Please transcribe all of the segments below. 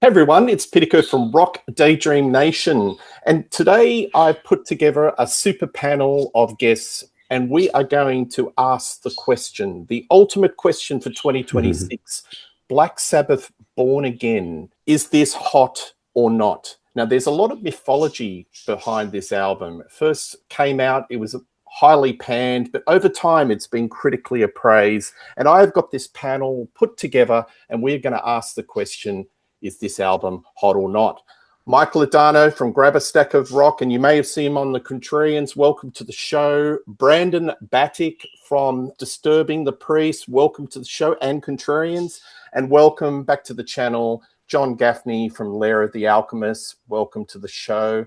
Hey everyone, it's Pittico from Rock Daydream Nation, and today I've put together a super panel of guests, and we are going to ask the question, the ultimate question for 2026, Black Sabbath Born Again. Is this hot or not? Now, there's a lot of mythology behind this album. It first came out, it was highly panned, but over time it's been critically appraised, and I've got this panel put together, and we're going to ask the question, is this album hot or not? Michael Ladano from Grab a Stack of Rock, and you may have seen him on The Contrarians. Welcome to the show. Brandon Battick from Disturbing the Priest. Welcome to the show, and Contrarians. And welcome back to the channel, John Gaffney from Lair of the Alchemist. Welcome to the show.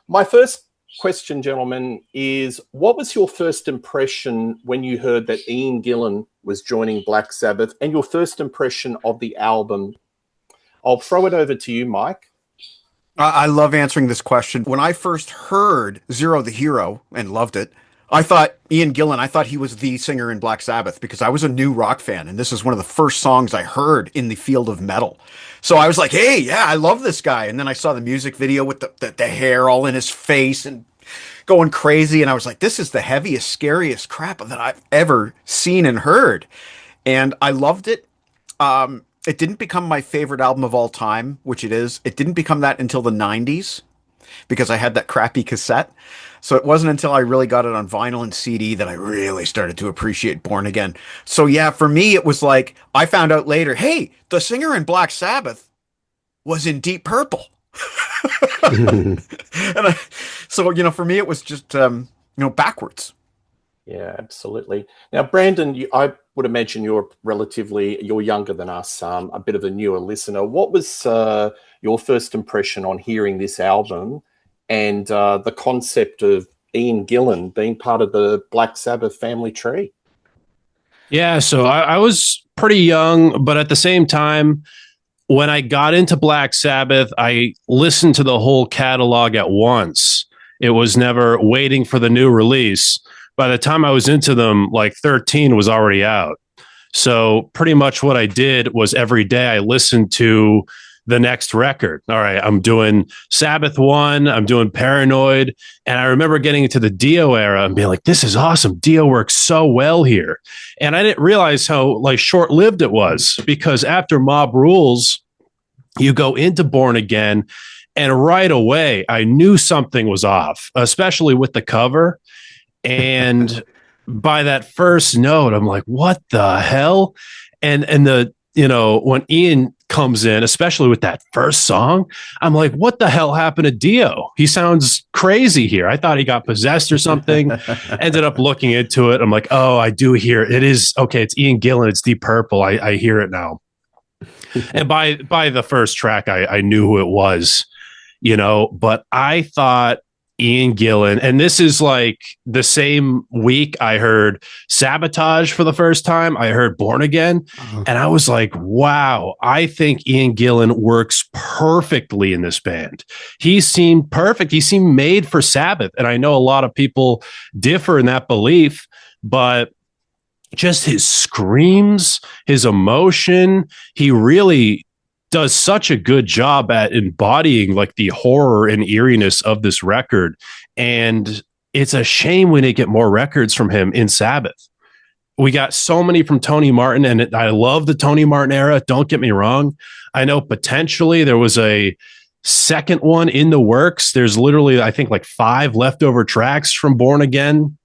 My first question, gentlemen, is what was your first impression when you heard that Ian Gillan was joining Black Sabbath, and your first impression of the album? I'll throw it over to you, Mike. I love answering this question. When I first heard Zero the Hero and loved it, I thought Ian Gillan, I thought he was the singer in Black Sabbath because I was a new rock fan. And this is one of the first songs I heard in the field of metal. So I was like, hey, yeah, I love this guy. And then I saw the music video with the hair all in his face and going crazy. And I was like, this is the heaviest, scariest crap that I've ever seen and heard. And I loved it. It didn't become my favorite album of all time, which it is. It didn't become that until the 90s because I had that crappy cassette. So it wasn't until I really got it on vinyl and CD that I really started to appreciate Born Again. So yeah, for me, it was like I found out later, hey, the singer in Black Sabbath was in Deep Purple. So, for me, it was just, backwards. Yeah, absolutely. Now, Brandon, I would imagine you're younger than us, a bit of a newer listener. What was your first impression on hearing this album and the concept of Ian Gillan being part of the Black Sabbath family tree? Yeah, so I was pretty young, but at the same time, when I got into Black Sabbath, I listened to the whole catalog at once. It was never waiting for the new release. By the time I was into them, like 13 was already out. So pretty much what I did was every day I listened to the next record. All right, I'm doing Sabbath 1, I'm doing Paranoid. And I remember getting into the Dio era and being like, this is awesome. Dio works so well here. And I didn't realize how short-lived it was, because after Mob Rules, you go into Born Again, and right away I knew something was off, especially with the cover. And by that first note, I'm like, what the hell? And when Ian comes in, especially with that first song, I'm like, what the hell happened to Dio? He sounds crazy here. I thought he got possessed or something. Ended up looking into it. I'm like, oh, I do hear it. It is okay. It's Ian Gillan. It's Deep Purple. I hear it now. And by the first track, I knew who it was, but I thought Ian Gillan, and this is like the same week I heard Sabotage for the first time. I heard Born Again, and I was like, wow, I think Ian Gillan works perfectly in this band. He seemed perfect. He seemed made for Sabbath. And I know a lot of people differ in that belief, but just his screams, his emotion, he really does such a good job at embodying the horror and eeriness of this record. And it's a shame we didn't get more records from him in Sabbath. We got so many from Tony Martin, and I love the Tony Martin era. Don't get me wrong. I know potentially there was a second one in the works. There's literally, I think, 5 leftover tracks from Born Again,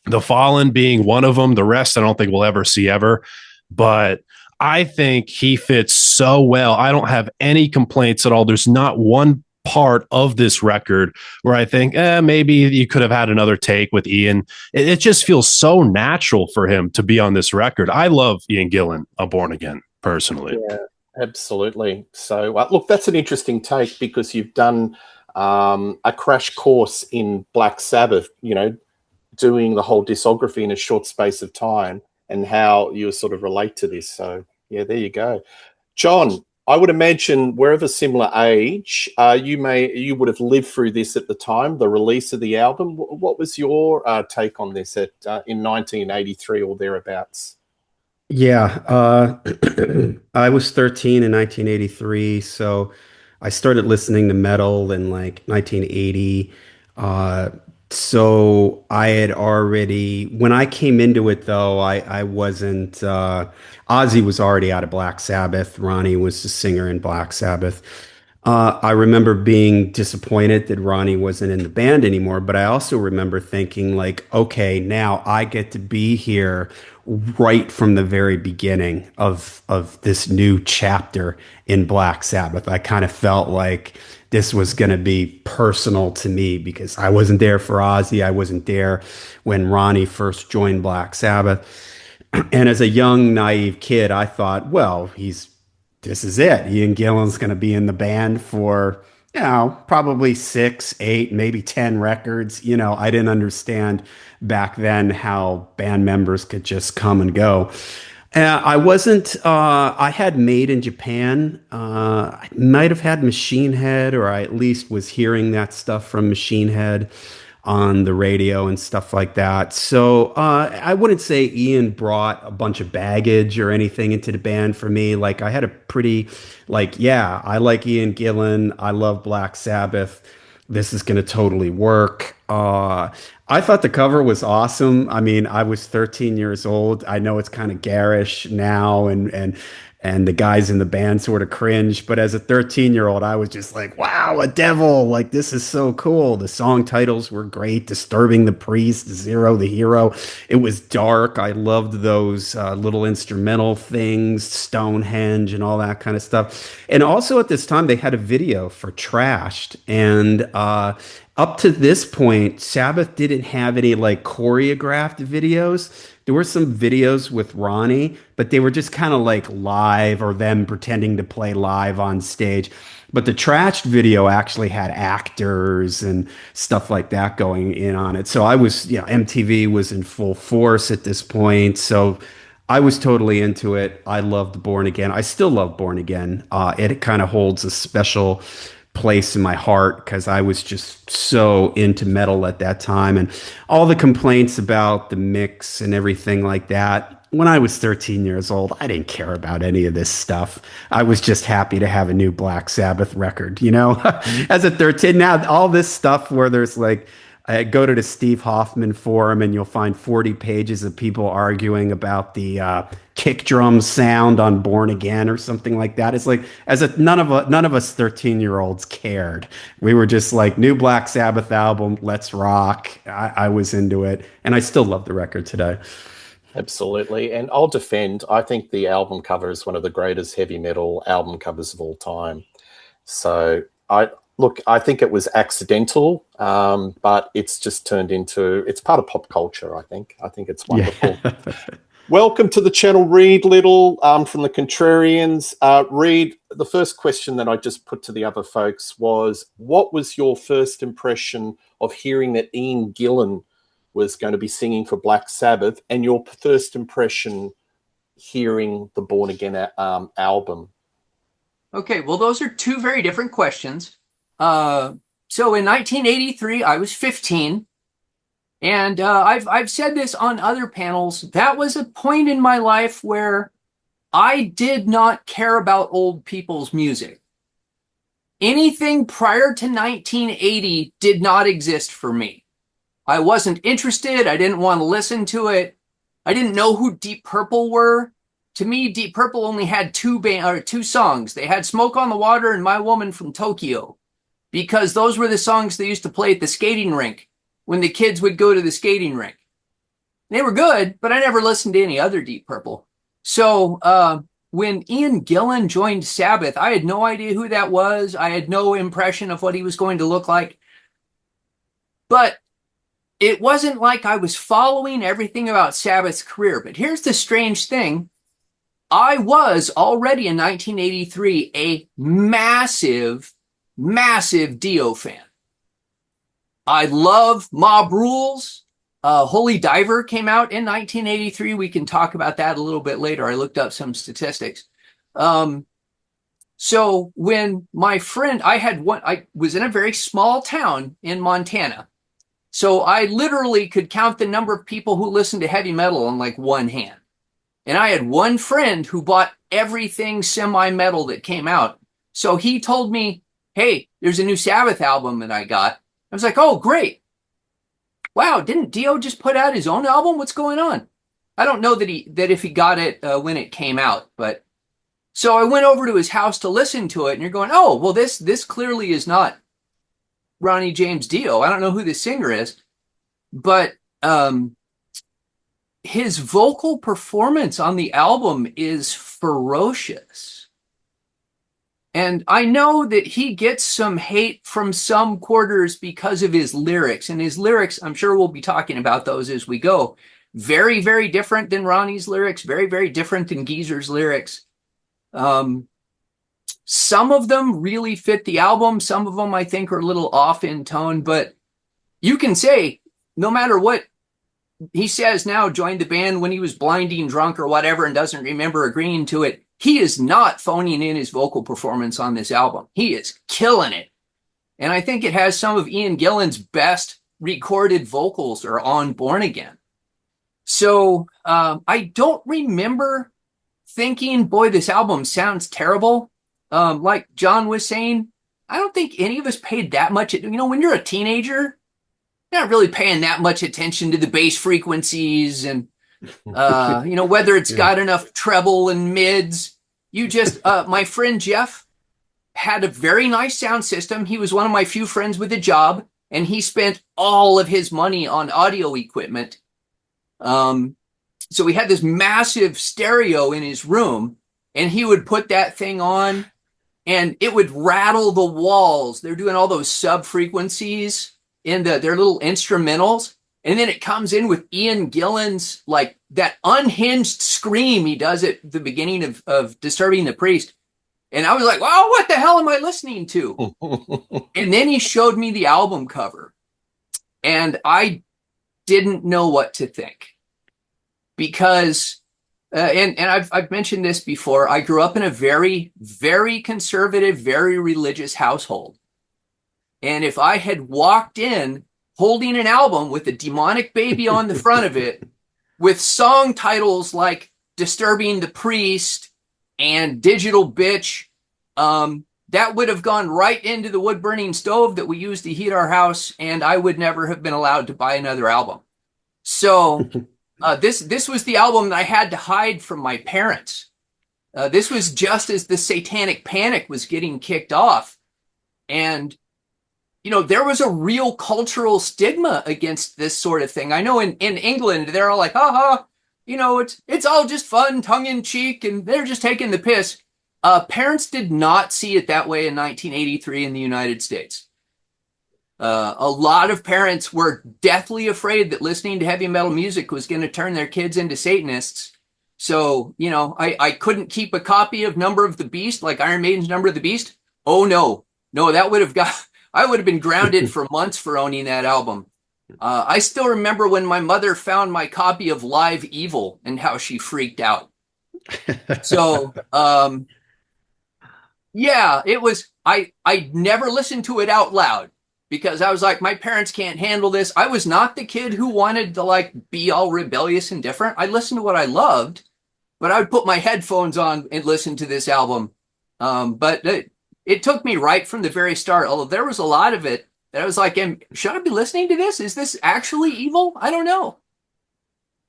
The Fallen being one of them. The rest I don't think we'll ever see ever. But I think he fits so well. I don't have any complaints at all. There's not one part of this record where I think, maybe you could have had another take with Ian. It just feels so natural for him to be on this record. I love Ian Gillan, a Born Again, personally. Yeah, absolutely. So, look, that's an interesting take because you've done a crash course in Black Sabbath, doing the whole discography in a short space of time and how you sort of relate to this. So, yeah, there you go. John, I would imagine we're of a similar age. You would have lived through this at the time, the release of the album. What was your take on this in 1983 or thereabouts? Yeah, I was 13 in 1983, so I started listening to metal in like 1980. Uh, so I had already, when I came into it though, I wasn't, Ozzy was already out of Black Sabbath. Ronnie was the singer in Black Sabbath. I remember being disappointed that Ronnie wasn't in the band anymore, but I also remember thinking like, okay, now I get to be here right from the very beginning of this new chapter in Black Sabbath. I kind of felt like this was going to be personal to me because I wasn't there for Ozzy. I wasn't there when Ronnie first joined Black Sabbath. And as a young, naive kid, I thought, well, this is it. Ian Gillan's going to be in the band for, probably 6, 8, maybe 10 records. I didn't understand back then how band members could just come and go. I wasn't, I had Made in Japan. I might have had Machine Head, or I at least was hearing that stuff from Machine Head on the radio and stuff like that. So I wouldn't say Ian brought a bunch of baggage or anything into the band for me. Like I had a pretty, like, yeah, I like Ian Gillan. I love Black Sabbath. This is going to totally work. I thought the cover was awesome. I mean, I was 13 years old. I know it's kind of garish now, and the guys in the band sort of cringe. But as a 13-year-old, I was just like, wow, a devil. Like, this is so cool. The song titles were great. Disturbing the Priest, Zero the Hero. It was dark. I loved those little instrumental things, Stonehenge and all that kind of stuff. And also at this time, they had a video for Trashed. And up to this point, Sabbath didn't have any like choreographed videos. There were some videos with Ronnie, but they were just kind of like live or them pretending to play live on stage. But the Trashed video actually had actors and stuff like that going in on it. So I was, MTV was in full force at this point. So I was totally into it. I loved Born Again. I still love Born Again. It kind of holds a special place in my heart because I was just so into metal at that time, and all the complaints about the mix and everything like that. When I was 13 years old, I didn't care about any of this stuff. I was just happy to have a new Black Sabbath record, As a 13, now all this stuff where there's like, I go to the Steve Hoffman forum and you'll find 40 pages of people arguing about the kick drum sound on Born Again or something like that. It's like none of us 13-year-olds cared. We were just like, new Black Sabbath album, let's rock. I was into it, and I still love the record today. Absolutely. And I'll defend, I think the album cover is one of the greatest heavy metal album covers of all time. So I think it was accidental, but it's just turned into, it's part of pop culture, I think. I think it's wonderful. Yeah. Welcome to the channel, Reed Little, from the Contrarians. Reed, the first question that I just put to the other folks was, what was your first impression of hearing that Ian Gillan was going to be singing for Black Sabbath, and your first impression hearing the Born Again album? Okay, well, those are two very different questions. So in 1983, I was 15, and I've said this on other panels. That was a point in my life where I did not care about old people's music. Anything prior to 1980 did not exist for me. I wasn't interested. I didn't want to listen to it. I didn't know who Deep Purple were. To me, Deep Purple only had two songs. They had Smoke on the Water and My Woman from Tokyo, because those were the songs they used to play at the skating rink when the kids would go to the skating rink. They were good, but I never listened to any other Deep Purple. So when Ian Gillan joined Sabbath, I had no idea who that was. I had no impression of what he was going to look like. But it wasn't like I was following everything about Sabbath's career. But here's the strange thing. I was already in 1983 a massive Dio fan. I love Mob Rules. Holy Diver came out in 1983. We can talk about that a little bit later. I looked up some statistics. So when my friend, I was in a very small town in Montana. So I literally could count the number of people who listened to heavy metal on like one hand. And I had one friend who bought everything semi-metal that came out. So he told me, hey, there's a new Sabbath album that I got. I was like, oh, great. Wow, didn't Dio just put out his own album? What's going on? I don't know that if he got it when it came out, but so I went over to his house to listen to it, and you're going, oh, well, this clearly is not Ronnie James Dio. I don't know who the singer is, but his vocal performance on the album is ferocious. And I know that he gets some hate from some quarters because of his lyrics. And his lyrics, I'm sure we'll be talking about those as we go. Very, very different than Ronnie's lyrics. Very, very different than Geezer's lyrics. Some of them really fit the album. Some of them I think are a little off in tone. But you can say, no matter what he says now, joined the band when he was blinding drunk or whatever and doesn't remember agreeing to it, he is not phoning in his vocal performance on this album. He is killing it. And I think it has some of Ian Gillan's best recorded vocals are on Born Again. So I don't remember thinking, boy, this album sounds terrible. Like John was saying, I don't think any of us paid that much. When you're a teenager, you're not really paying that much attention to the bass frequencies and whether it's got enough treble and mids. You just, my friend Jeff had a very nice sound system. He was one of my few friends with a job, and he spent all of his money on audio equipment. So he had this massive stereo in his room, and he would put that thing on, and it would rattle the walls. They're doing all those sub frequencies in their little instrumentals. And then it comes in with Ian Gillan's, like, that unhinged scream he does at the beginning of Disturbing the Priest. And I was like, wow, what the hell am I listening to? And then he showed me the album cover. And I didn't know what to think. Because, and I've mentioned this before, I grew up in a very, very conservative, very religious household. And if I had walked in holding an album with a demonic baby on the front of it, with song titles like Disturbing the Priest and Digital Bitch, that would have gone right into the wood-burning stove that we use to heat our house, and I would never have been allowed to buy another album. So this was the album that I had to hide from my parents. This was just as the Satanic Panic was getting kicked off. And there was a real cultural stigma against this sort of thing. I know in England, they're all like, it's all just fun, tongue in cheek, and they're just taking the piss. Parents did not see it that way in 1983 in the United States. A lot of parents were deathly afraid that listening to heavy metal music was going to turn their kids into Satanists. So, I couldn't keep a copy of Number of the Beast, like Iron Maiden's Number of the Beast. Oh, no, that would have I would have been grounded for months for owning that album. I still remember when my mother found my copy of Live Evil and how she freaked out. So, it was, I never listened to it out loud because I was like, my parents can't handle this. I was not the kid who wanted to be all rebellious and different. I listened to what I loved, but I would put my headphones on and listen to this album. But it took me right from the very start, although there was a lot of it that I was like, should I be listening to this? Is this actually evil? I don't know.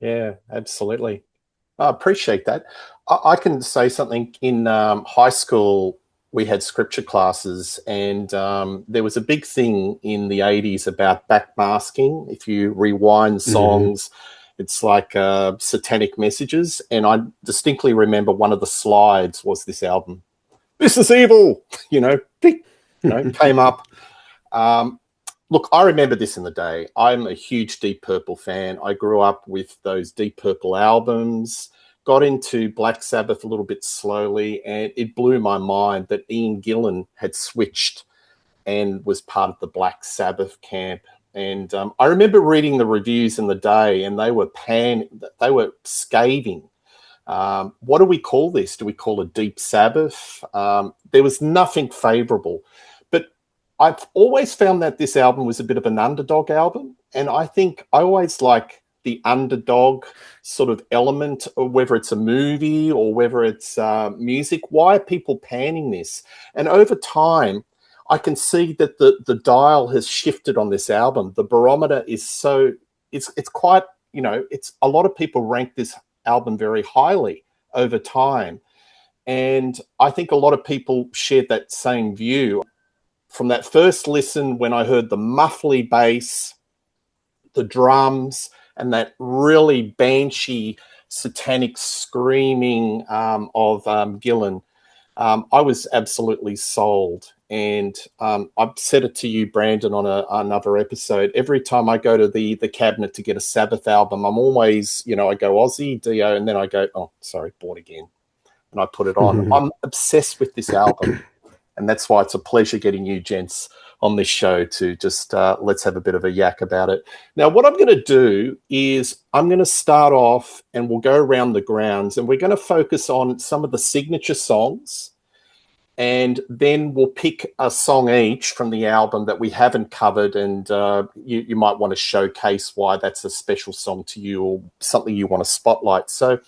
Yeah, absolutely. I appreciate that. I can say something. In high school, we had scripture classes, and there was a big thing in the 80s about backmasking. If you rewind songs, it's like satanic messages. And I distinctly remember one of the slides was this album. This is evil, came up. Look, I remember this in the day. I'm a huge Deep Purple fan. I grew up with those Deep Purple albums, got into Black Sabbath a little bit slowly, and it blew my mind that Ian Gillan had switched and was part of the Black Sabbath camp. And I remember reading the reviews in the day, and they were scathing. What do we call this? Do we call it Deep Sabbath? There was nothing favorable. But I've always found that this album was a bit of an underdog album. And I think I always like the underdog sort of element, or whether it's a movie or whether it's music. Why are people panning this? And over time, I can see that the dial has shifted on this album. The barometer is it's quite, it's a lot of people rank this album very highly over time. And I think a lot of people shared that same view. From that first listen, when I heard the muffly bass, the drums, and that really banshee, satanic screaming of Gillan, I was absolutely sold. And I've said it to you, Brandon, on another episode. Every time I go to the cabinet to get a Sabbath album, I'm always, I go Aussie, Dio, and then I go, oh, sorry, Born Again. And I put it on. I'm obsessed with this album. And that's why it's a pleasure getting you gents on this show to just let's have a bit of a yak about it. Now, what I'm going to do is I'm going to start off and we'll go around the grounds and we're going to focus on some of the signature songs. And then we'll pick a song each from the album that we haven't covered, and you might want to showcase why that's a special song to you or something you want to spotlight. So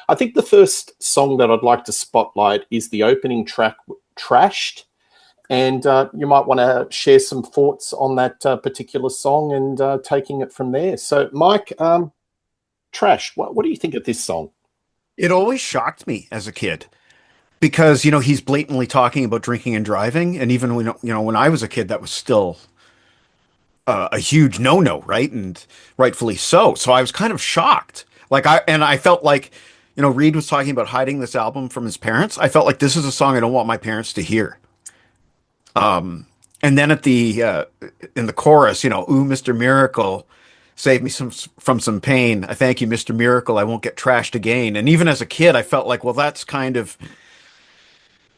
I think the first song that I'd like to spotlight is the opening track, Trashed. And you might want to share some thoughts on that particular song and taking it from there. So, Mike, Trash, what do you think of this song? It always shocked me as a kid because, he's blatantly talking about drinking and driving. And even when I was a kid, that was still a huge no-no, right? And rightfully so. So I was kind of shocked. I felt like, Reed was talking about hiding this album from his parents. I felt like this is a song I don't want my parents to hear. And then at in the chorus, ooh, Mr. Miracle, save me from some pain. I thank you, Mr. Miracle. I won't get trashed again. And even as a kid, I felt like, well, that's kind of,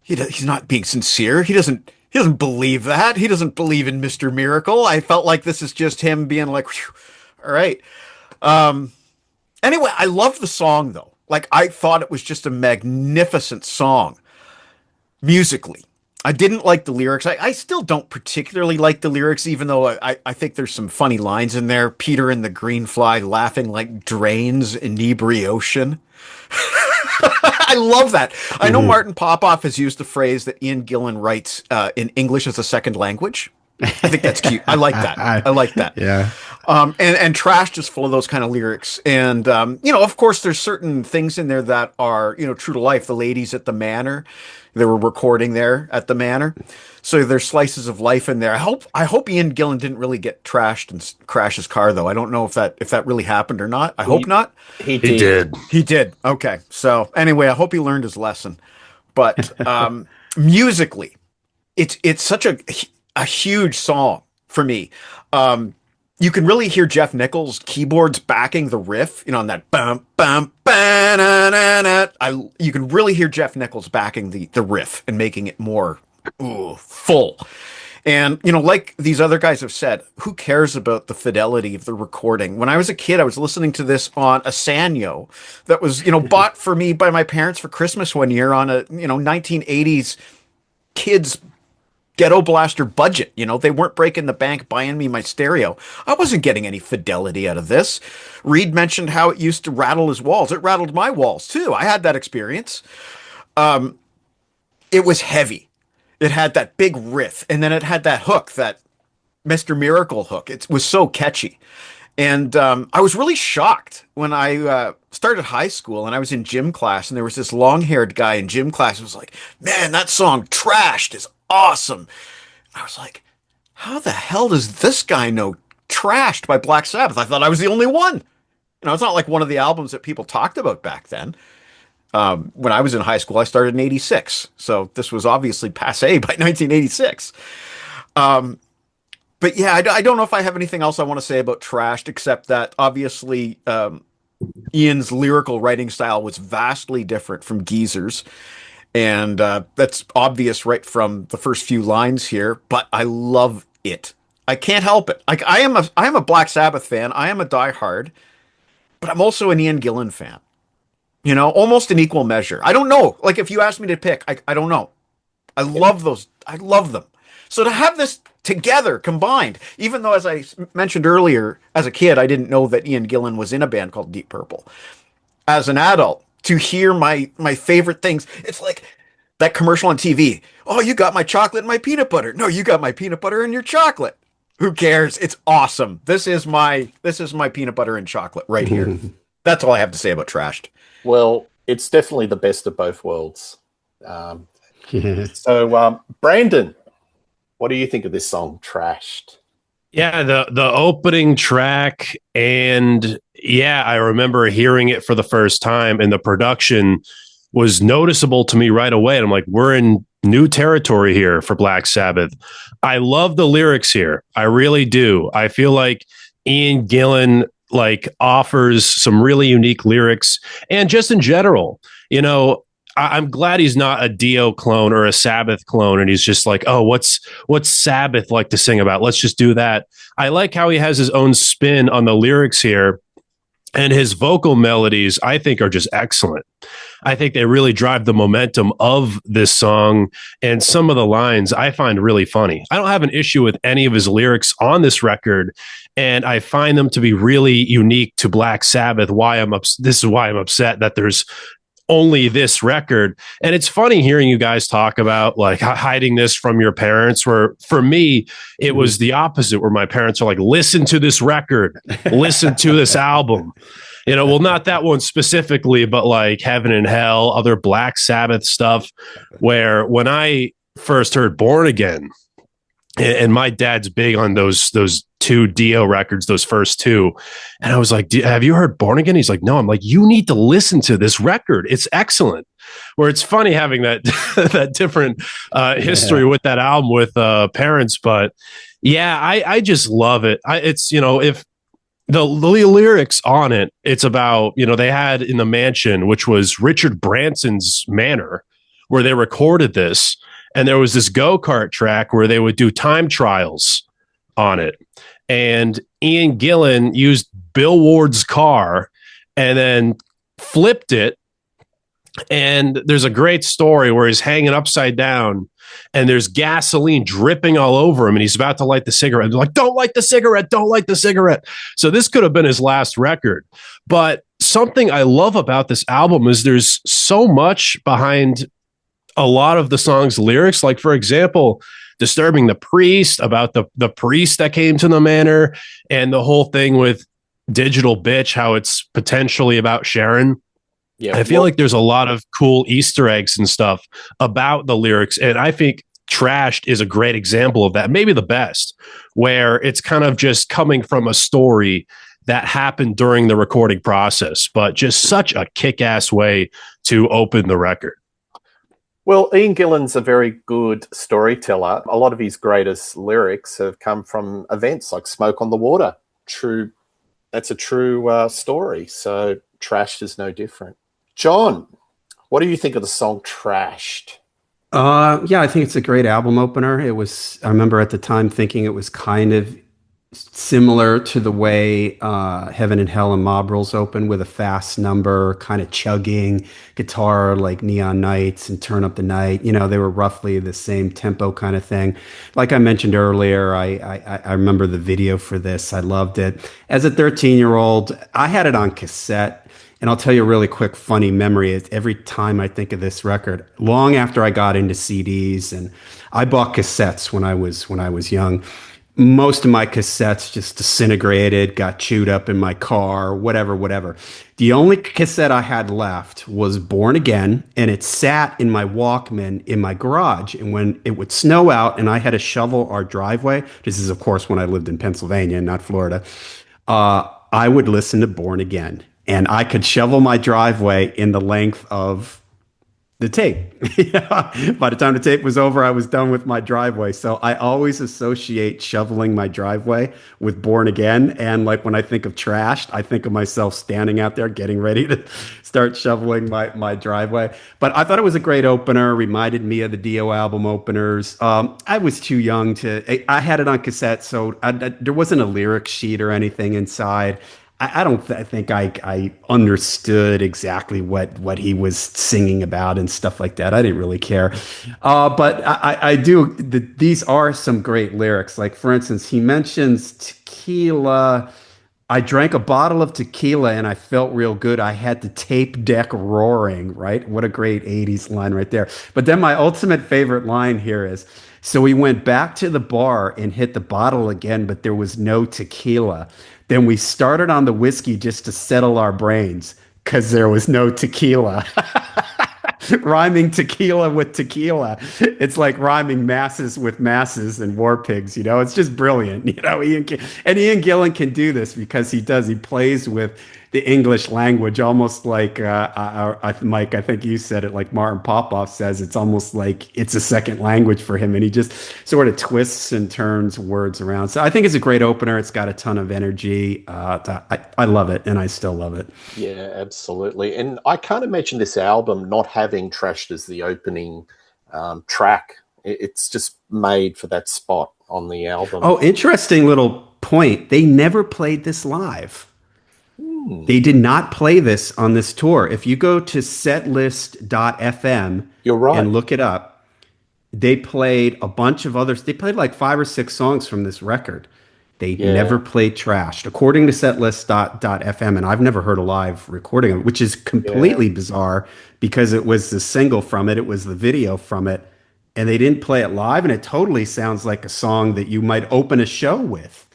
he's not being sincere. He doesn't believe that. He doesn't believe in Mr. Miracle. I felt like this is just him being like, all right. Anyway, I love the song though. Like, I thought it was just a magnificent song musically. I didn't like the lyrics. I still don't particularly like the lyrics, even though I think there's some funny lines in there. Peter and the green fly laughing like drains inebriation. I love that. I know Martin Popoff has used the phrase that Ian Gillan writes in English as a second language. I think that's cute. I like that. I like that. Yeah. And Trash is full of those kind of lyrics. And, of course, there's certain things in there that are, true to life. The ladies at the Manor, they were recording there at the Manor. So there's slices of life in there. I hope Ian Gillan didn't really get trashed and crash his car, though. I don't know if that really happened or not. I hope not. He did. He did. Okay. So anyway, I hope he learned his lesson. But musically, it's such a huge song for me. You can really hear Jeff Nichols' keyboards backing the riff, on that bum bum ba-na-na-na. You can really hear Jeff Nichols backing the riff and making it more full. And like these other guys have said, who cares about the fidelity of the recording? When I was a kid, I was listening to this on a Sanyo that was bought for me by my parents for Christmas one year on a 1980s kids ghetto blaster budget. They weren't breaking the bank buying me my stereo. I wasn't getting any fidelity out of this. Reed mentioned how it used to rattle his walls. It rattled my walls too. I had that experience. It was heavy. It had that big riff, and then it had that hook, that Mr. Miracle hook. It was so catchy. And I was really shocked when I started high school and I was in gym class, and there was this long-haired guy in gym class who was like, man, that song Trashed is awesome. I was like, how the hell does this guy know Trashed by Black Sabbath? I thought I was the only one. It's not like one of the albums that people talked about back then. When I was in high school, I started in 86. So this was obviously passé by 1986. But yeah, I don't know if I have anything else I want to say about Trashed, except that obviously Ian's lyrical writing style was vastly different from Geezer's. And that's obvious right from the first few lines here, but I love it. I can't help it. Like, I am a Black Sabbath fan. I am a diehard, but I'm also an Ian Gillan fan. Almost in equal measure. I don't know. Like, if you asked me to pick, I don't know. I love those. I love them. So to have this together, combined, even though, as I mentioned earlier, as a kid, I didn't know that Ian Gillan was in a band called Deep Purple. As an adult, to hear my favorite things, it's like that commercial on TV. Oh, you got my chocolate and my peanut butter. No, you got my peanut butter and your chocolate. Who cares? It's awesome. This is my peanut butter and chocolate right here. That's all I have to say about Trashed. Well, it's definitely the best of both worlds. So, Brandon, what do you think of this song, Trashed? Yeah, the opening track, and yeah, I remember hearing it for the first time, and the production was noticeable to me right away. And I'm like, we're in new territory here for Black Sabbath. I love the lyrics here. I really do. I feel like Ian Gillan like offers some really unique lyrics, and just in general, you know, I'm glad he's not a Dio clone or a Sabbath clone, and he's just like, oh, what's Sabbath like to sing about? Let's just do that. I like how he has his own spin on the lyrics here, and his vocal melodies, I think, are just excellent. I think they really drive the momentum of this song, and some of the lines I find really funny. I don't have an issue with any of his lyrics on this record, and I find them to be really unique to Black Sabbath. This is why I'm upset that there's only this record. And it's funny hearing you guys talk about like hiding this from your parents, where for me, it was the opposite, where my parents are like, listen to this record, listen to this album. You know, well, not that one specifically, but like Heaven and Hell, other Black Sabbath stuff, where when I first heard Born Again, and my dad's big on those two Dio records, those first two. And I was like, have you heard Born Again? He's like, no. I'm like, you need to listen to this record. It's excellent. Where it's funny having that that different history with that album with parents. But yeah, I just love it. It's, you know, if the lyrics on it, it's about, you know, they had in the mansion, which was Richard Branson's manor, where they recorded this. And there was this go-kart track where they would do time trials on it. And Ian Gillan used Bill Ward's car and then flipped it. And there's a great story where he's hanging upside down and there's gasoline dripping all over him. And he's about to light the cigarette. They're like, don't light the cigarette. Don't light the cigarette. So this could have been his last record. But something I love about this album is there's so much behind a lot of the song's lyrics. Like, for example, Disturbing the Priest, about the priest that came to the manor, and the whole thing with Digital Bitch, how it's potentially about Sharon. Yeah, I feel like there's a lot of cool Easter eggs and stuff about the lyrics. And I think Trashed is a great example of that, maybe the best, where it's kind of just coming from a story that happened during the recording process, but just such a kick-ass way to open the record. Well, Ian Gillan's a very good storyteller. A lot of his greatest lyrics have come from events like Smoke on the Water. True, that's a true story. So Trashed is no different. John, what do you think of the song Trashed? Yeah, I think it's a great album opener. I remember at the time thinking it was kind of similar to the way Heaven and Hell and Mob Rules open, with a fast number, kind of chugging guitar like Neon Nights and Turn Up the Night. You know, they were roughly the same tempo kind of thing. Like I mentioned earlier, I remember the video for this. I loved it. As a 13-year-old, I had it on cassette. And I'll tell you a really quick funny memory is every time I think of this record, long after I got into CDs, and I bought cassettes when I was young. Most of my cassettes just disintegrated, got chewed up in my car, whatever. The only cassette I had left was Born Again, and it sat in my Walkman in my garage. And when it would snow out and I had to shovel our driveway, this is, of course, when I lived in Pennsylvania, not Florida, I would listen to Born Again. And I could shovel my driveway in the length of the tape. By the time the tape was over, I was done with my driveway. So I always associate shoveling my driveway with Born Again. And like when I think of Trashed, I think of myself standing out there getting ready to start shoveling my driveway. But I thought it was a great opener, reminded me of the Dio album openers. I was too young I had it on cassette, so there wasn't a lyric sheet or anything inside. I don't think I understood exactly what he was singing about and stuff like that. I didn't really care. But I do, these are some great lyrics. Like, for instance, he mentions tequila. I drank a bottle of tequila and I felt real good. I had the tape deck roaring, right? What a great 80s line right there. But then my ultimate favorite line here is, so we went back to the bar and hit the bottle again, but there was no tequila. Then we started on the whiskey just to settle our brains because there was no tequila. Rhyming tequila with tequila. It's like rhyming masses with masses and war pigs, you know, it's just brilliant. You know, Ian Gillan can do this because he does. He plays with the English language almost like, Mike, I think you said it, like Martin Popoff says, it's almost like it's a second language for him. And he just sort of twists and turns words around. So I think it's a great opener. It's got a ton of energy. I love it, and I still love it. Yeah, absolutely. And I can't imagine this album not having Trashed as the opening track. It's just made for that spot on the album. Oh, interesting little point. They never played this live. They did not play this on this tour. If you go to setlist.fm You're right. and look it up, they played a bunch of others. They played like 5 or 6 songs from this record. They never played Trashed, according to setlist.fm, and I've never heard a live recording of it, which is completely bizarre because it was the single from it, it was the video from it, and they didn't play it live, and it totally sounds like a song that you might open a show with.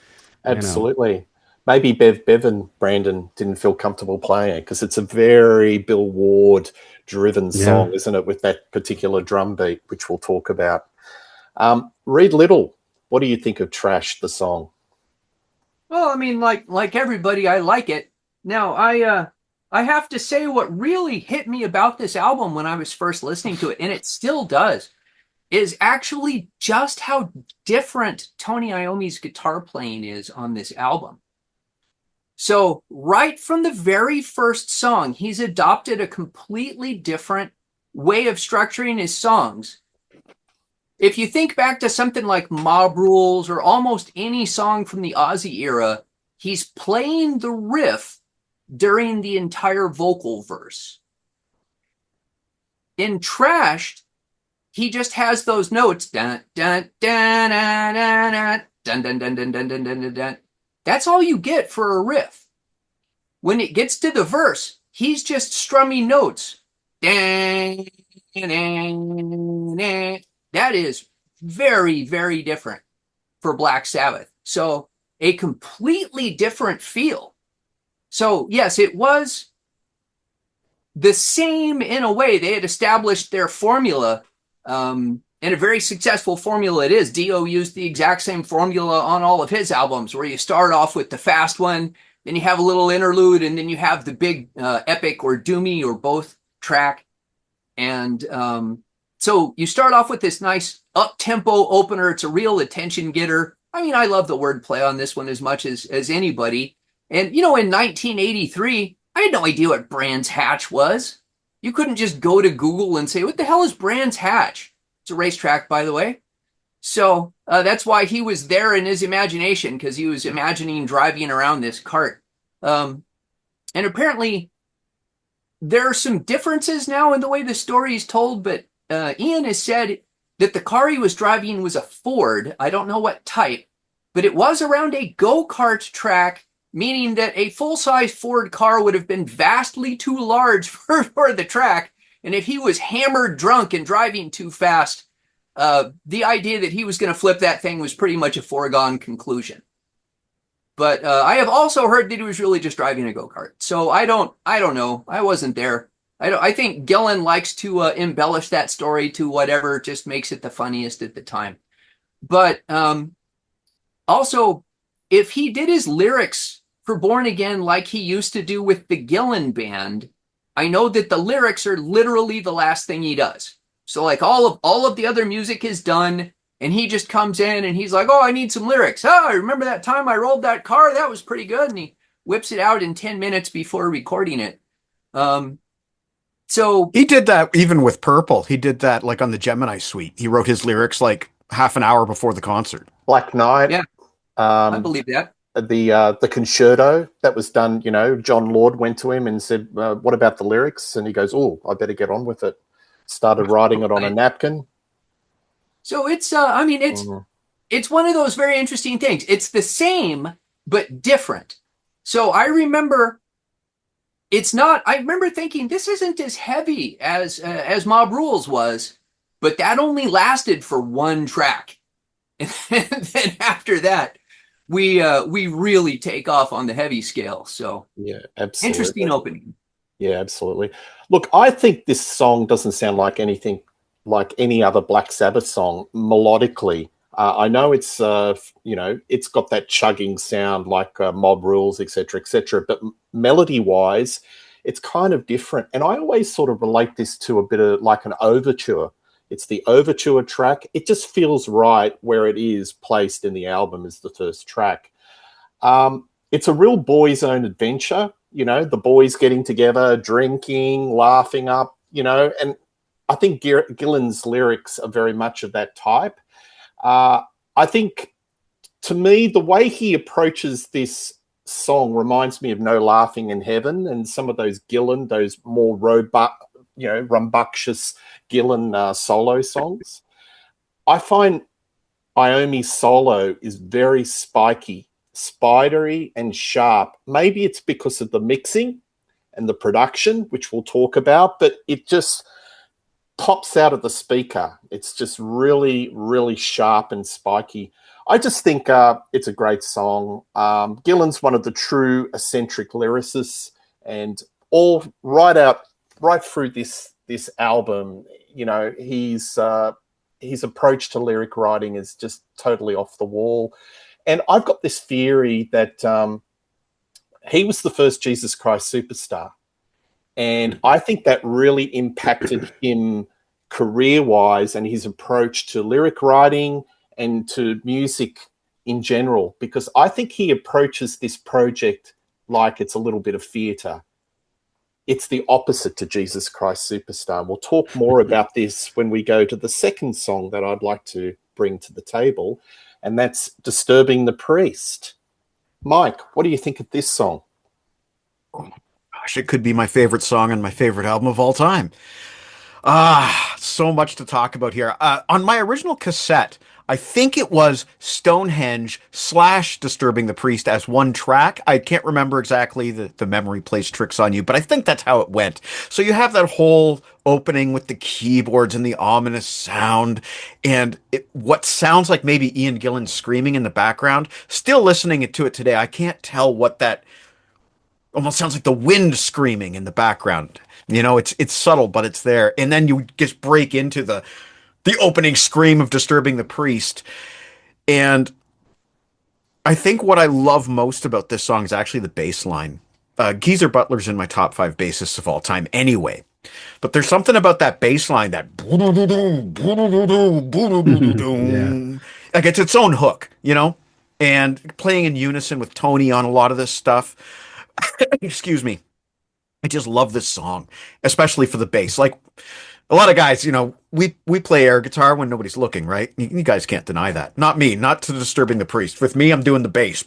Absolutely. Maybe Bev and Brandon didn't feel comfortable playing it because it's a very Bill Ward-driven song, isn't it, with that particular drum beat, which we'll talk about. Reed Little, what do you think of Trash, the song? Well, I mean, like everybody, I like it. Now, I have to say what really hit me about this album when I was first listening to it, and it still does, is actually just how different Tony Iommi's guitar playing is on this album. So right from the very first song, he's adopted a completely different way of structuring his songs. If you think back to something like Mob Rules or almost any song from the Ozzy era, he's playing the riff during the entire vocal verse. In Trashed, he just has those notes. Dun, dun, dun, dun, dun, dun, dun, dun, dun, dun, dun, dun, dun. That's all you get for a riff. When it gets to the verse, he's just strumming notes. Dang, dang, dang. That is very, very different for Black Sabbath. So a completely different feel. So yes, it was the same in a way. They had established their formula, and a very successful formula it is. Dio used the exact same formula on all of his albums, where you start off with the fast one, then you have a little interlude, and then you have the big epic or doomy or both track. And so you start off with this nice up-tempo opener. It's a real attention getter. I mean, I love the wordplay on this one as much as anybody. And, you know, in 1983, I had no idea what Brands Hatch was. You couldn't just go to Google and say, what the hell is Brands Hatch? It's a racetrack, by the way. So that's why he was there in his imagination, because he was imagining driving around this cart. And apparently there are some differences now in the way the story is told, but Ian has said that the car he was driving was a Ford. I don't know what type, but it was around a go-kart track, meaning that a full-size Ford car would have been vastly too large for the track. And if he was hammered drunk and driving too fast, the idea that he was going to flip that thing was pretty much a foregone conclusion. But I have also heard that he was really just driving a go-kart. So I don't know. I wasn't there. I think Gillan likes to embellish that story to whatever just makes it the funniest at the time. But also, if he did his lyrics for Born Again like he used to do with the Gillan band, I know that the lyrics are literally the last thing he does. So like all of the other music is done, and he just comes in and he's like, oh, I need some lyrics. Oh, I remember that time I rolled that car. That was pretty good. And he whips it out in 10 minutes before recording it. So he did that even with Purple. He did that like on the Gemini Suite. He wrote his lyrics like half an hour before the concert. Black Knight. Yeah, I believe that. the concerto that was done. You know, John Lord went to him and said, "What about the lyrics?" And he goes, "Oh, I better get on with it." Started writing it on a napkin. So it's it's one of those very interesting things. It's the same but different. So I remember it's not. I remember thinking this isn't as heavy as Mob Rules was, but that only lasted for one track, and then after that, we really take off on the heavy scale. So Yeah, absolutely. Interesting opening. Yeah, absolutely. Look, I think this song doesn't sound like anything like any other Black Sabbath song melodically. I know it's it's got that chugging sound like Mob Rules, etc., but melody wise, it's kind of different. And I always sort of relate this to a bit of like an overture. It's the overture track. It just feels right where it is placed in the album as the first track. It's a real boys' own adventure. You know, the boys getting together, drinking, laughing up, and I think Gillan's lyrics are very much of that type. I think, to me, the way he approaches this song reminds me of No Laughing in Heaven and some of those Gillan, those more rambunctious Gillan solo songs. I find Iommi's solo is very spiky, spidery and sharp. Maybe it's because of the mixing and the production, which we'll talk about, but it just pops out of the speaker. It's just really, really sharp and spiky. I just think it's a great song. Gillan's one of the true eccentric lyricists, and all right through this album, his approach to lyric writing is just totally off the wall. And I've got this theory that he was the first Jesus Christ superstar. And I think that really impacted him career-wise and his approach to lyric writing and to music in general, because I think he approaches this project like it's a little bit of theatre. It's the opposite to Jesus Christ Superstar. And we'll talk more about this when we go to the second song that I'd like to bring to the table, and that's Disturbing the Priest. Mike, what do you think of this song? Gosh, it could be my favorite song and my favorite album of all time. So much to talk about here. On my original cassette, I think it was Stonehenge / Disturbing the Priest as one track. I can't remember exactly. The memory plays tricks on you, but I think that's how it went. So you have that whole opening with the keyboards and the ominous sound and what sounds like maybe Ian Gillan screaming in the background. Still listening to it today, I can't tell what that almost sounds like, the wind screaming in the background. It's subtle, but it's there. And then you just break into the opening scream of Disturbing the Priest. And I think what I love most about this song is actually the bass line. Geezer Butler's in my top 5 bassists of all time anyway. But there's something about that bass line, that like it's its own hook, and playing in unison with Tony on a lot of this stuff. Excuse me. I just love this song, especially for the bass. Like a lot of guys, we play air guitar when nobody's looking, right? You guys can't deny that. Not me, not to Disturbing the Priest. With me, I'm doing the bass.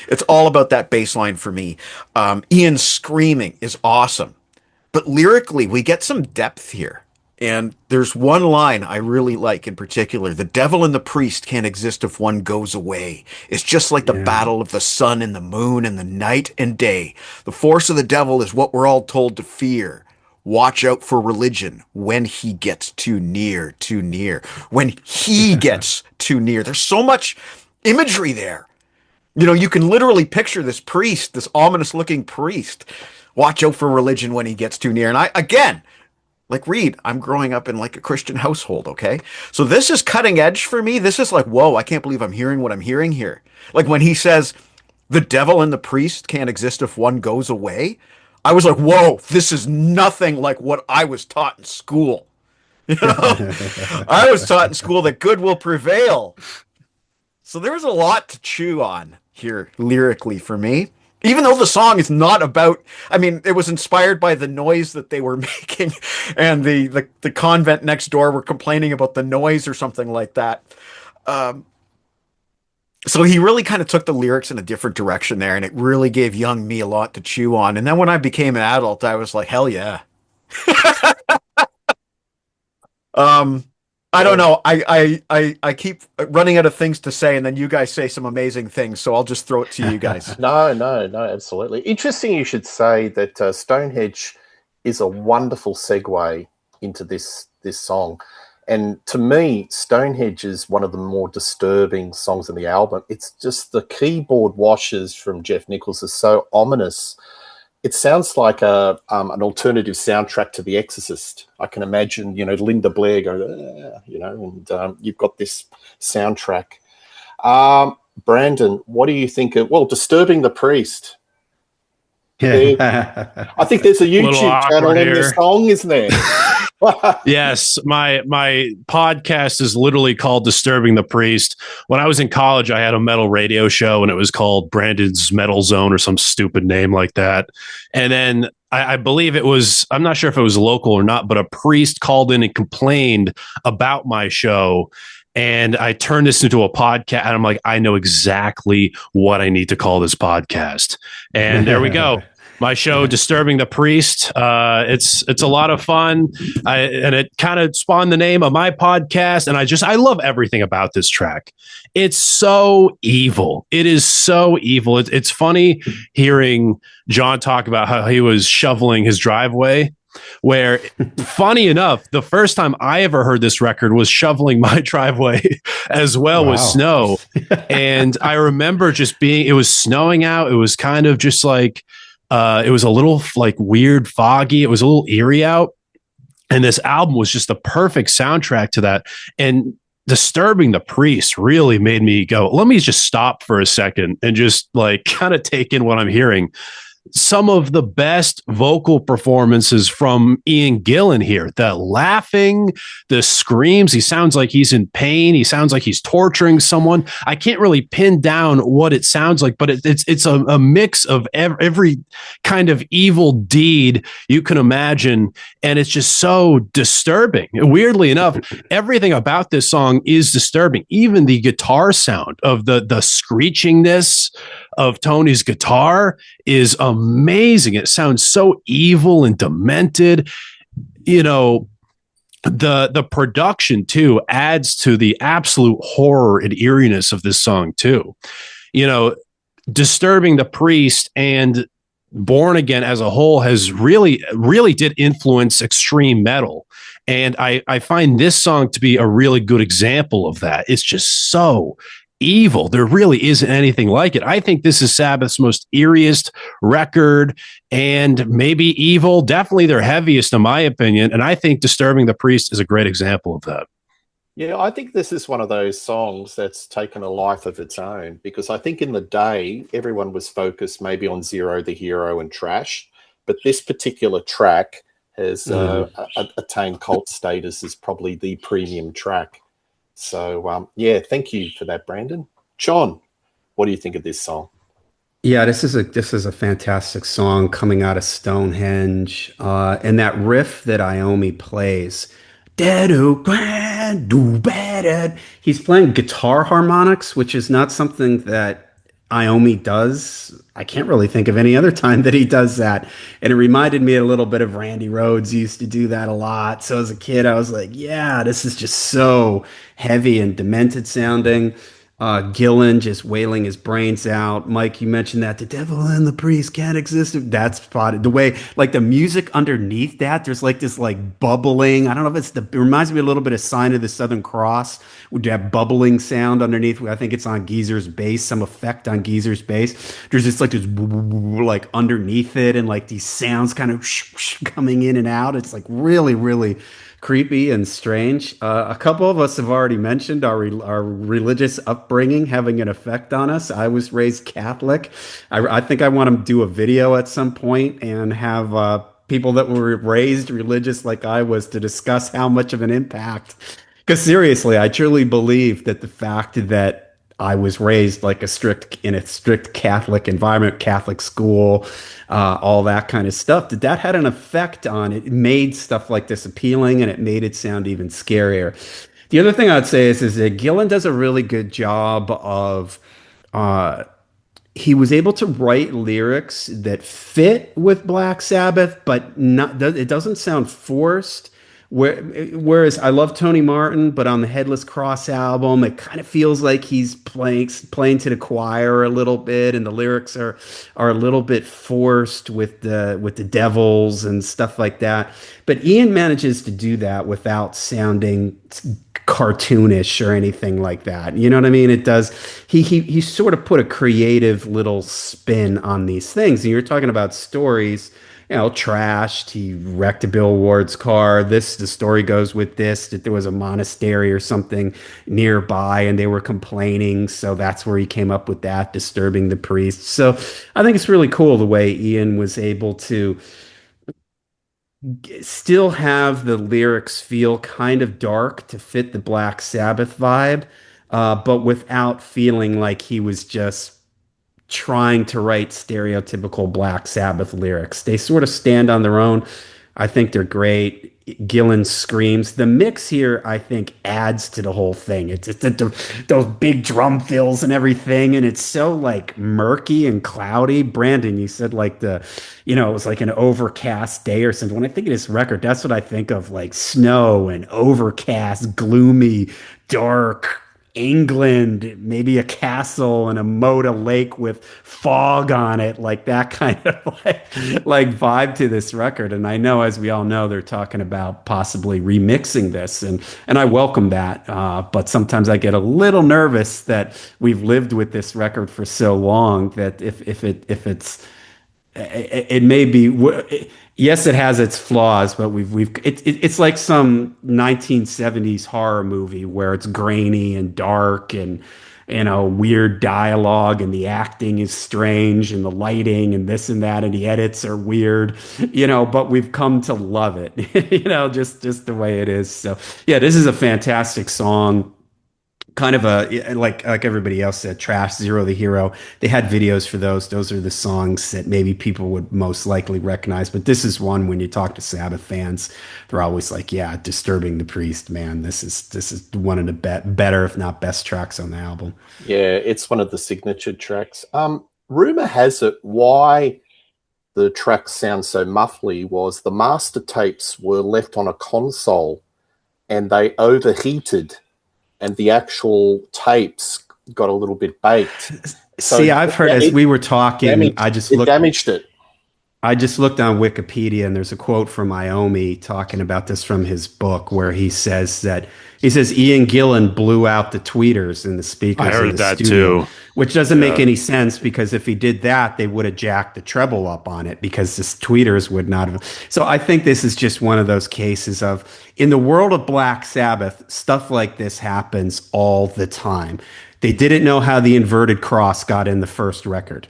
It's all about that bass line for me. Ian screaming is awesome. But lyrically, we get some depth here. And there's one line I really like in particular. The devil and the priest can't exist if one goes away. It's just like the battle of the sun and the moon and the night and day. The force of the devil is what we're all told to fear. Watch out for religion when he gets too near, too near. When he gets too near. There's so much imagery there. You can literally picture this priest, this ominous looking priest. Watch out for religion when he gets too near. And again, like Reed, I'm growing up in like a Christian household, okay? So this is cutting edge for me. This is like, whoa, I can't believe I'm hearing what I'm hearing here. Like when he says, the devil and the priest can't exist if one goes away. I was like, whoa, this is nothing like what I was taught in school. I was taught in school that good will prevail. So there was a lot to chew on here lyrically for me. Even though the song is not about, it was inspired by the noise that they were making, and the convent next door were complaining about the noise or something like that. So he really kind of took the lyrics in a different direction there, and it really gave young me a lot to chew on. And then when I became an adult, I was like, hell yeah. Um, I don't know. I keep running out of things to say, and then you guys say some amazing things, so I'll just throw it to you guys. No, absolutely. Interesting you should say that Stonehenge is a wonderful segue into this song. And to me, Stonehenge is one of the more disturbing songs in the album. It's just the keyboard washes from Jeff Nichols are so ominous. It sounds like an alternative soundtrack to The Exorcist. I can imagine, Linda Blair go, and you've got this soundtrack. Brandon, what do you think of, Disturbing the Priest? I think there's a YouTube channel in this song, isn't there? Yes, my podcast is literally called Disturbing the Priest. When I was in college, I had a metal radio show, and it was called Brandon's Metal Zone or some stupid name like that. And then I believe it was, I'm not sure if it was local or not, but a priest called in and complained about my show. And I turned this into a podcast, and I'm like, I know exactly what I need to call this podcast. And there we go. My show, Disturbing the Priest. It's a lot of fun, and it kind of spawned the name of my podcast. And I love everything about this track. It's so evil. It is so evil. It's funny hearing John talk about how he was shoveling his driveway. Where, funny enough, the first time I ever heard this record was shoveling my driveway as well with snow. And I remember it was snowing out. It was kind of just like, it was a little like weird, foggy. It was a little eerie out. And this album was just the perfect soundtrack to that. And Disturbing the Priest really made me go, let me just stop for a second and just like kind of take in what I'm hearing. Some of the best vocal performances from Ian Gillan here. The laughing, the screams. He sounds like he's in pain. He sounds like he's torturing someone. I can't really pin down what it sounds like, but it's a mix of every kind of evil deed you can imagine. And it's just so disturbing. Weirdly enough, everything about this song is disturbing. Even the guitar sound of the screechingness of Tony's guitar is amazing. It sounds so evil and demented. The production too adds to the absolute horror and eeriness of this song too. Disturbing the Priest and Born Again as a whole has really did influence extreme metal. And I find this song to be a really good example of that. It's just so evil. There really isn't anything like it. I think this is Sabbath's most eeriest record, and maybe evil, definitely their heaviest in my opinion. And I think Disturbing the Priest is a great example of that. Yeah, I think this is one of those songs that's taken a life of its own, because I think in the day, everyone was focused maybe on Zero the Hero and Trash, but this particular track has attained cult status as probably the premium track. So, thank you for that, Brandon. John, what do you think of this song? Yeah, this is a fantastic song coming out of Stonehenge, and that riff that Iommi plays. He's playing guitar harmonics, which is not something that Iommi does. I can't really think of any other time that he does that. And it reminded me a little bit of Randy Rhoads used to do that a lot. So as a kid, I was like, yeah, this is just so heavy and demented sounding. Gillan just wailing his brains out. Mike, you mentioned that the devil and the priest can't exist. That's spotted. The way, like the music underneath that, there's like this like bubbling. I don't know if it reminds me a little bit of Sign of the Southern Cross, with that bubbling sound underneath. I think it's on Geezer's bass, some effect on Geezer's bass. There's just like this like underneath it, and like these sounds kind of coming in and out. It's like really, really creepy and strange. A couple of us have already mentioned our religious upbringing having an effect on us. I was raised Catholic. I think I want to do a video at some point and have people that were raised religious like I was to discuss how much of an impact. Because seriously, I truly believe that the fact that I was raised like in a strict Catholic environment, Catholic school, all that kind of stuff, that had an effect on it. It made stuff like this appealing, and it made it sound even scarier. The other thing I'd say is that Gillan does a really good job of uh, he was able to write lyrics that fit with Black Sabbath, but not it doesn't sound forced. Whereas I love Tony Martin, but on the Headless Cross album, it kind of feels like he's playing to the choir a little bit, and the lyrics are a little bit forced with the devils and stuff like that. But Ian manages to do that without sounding cartoonish or anything like that. You know what I mean? It does. He sort of put a creative little spin on these things. And you're talking about stories, trashed. He wrecked a Bill Ward's car. The story goes with this, that there was a monastery or something nearby and they were complaining. So that's where he came up with that, disturbing the priest. So I think it's really cool the way Ian was able to still have the lyrics feel kind of dark to fit the Black Sabbath vibe, but without feeling like he was just trying to write stereotypical Black Sabbath lyrics. They sort of stand on their own. I think they're great. Gillan screams. The mix here, I think, adds to the whole thing. It's those big drum fills and everything, and it's so like murky and cloudy. Brandon, you said like it was like an overcast day or something. When I think of this record, that's what I think of, like snow and overcast, gloomy, dark England, maybe a castle and a moat lake with fog on it, like that kind of like vibe to this record. And I know, as we all know, they're talking about possibly remixing this, and I welcome that. But sometimes I get a little nervous that we've lived with this record for so long that if it may be, yes, it has its flaws, but it's like some 1970s horror movie where it's grainy and dark and weird dialogue, and the acting is strange and the lighting and this and that and the edits are weird, but we've come to love it, just the way it is. So yeah, this is a fantastic song. Kind of like everybody else said, Trash, Zero the Hero. They had videos for those. Those are the songs that maybe people would most likely recognize. But this is one, when you talk to Sabbath fans, they're always like, yeah, Disturbing the Priest, man. This is one of the better, if not best, tracks on the album. Yeah, it's one of the signature tracks. Rumor has it why the tracks sound so muffly was the master tapes were left on a console and they overheated, and the actual tapes got a little bit baked. So see, I've heard, as we were talking, damaged it. I just looked on Wikipedia, and there's a quote from Iommi talking about this from his book, where he says Ian Gillan blew out the tweeters in the speakers. I heard in the that studio, too. which doesn't make any sense, because if he did that, they would have jacked the treble up on it, because the tweeters would not have. So I think this is just one of those cases of, in the world of Black Sabbath, stuff like this happens all the time. They didn't know how the inverted cross got in the first record.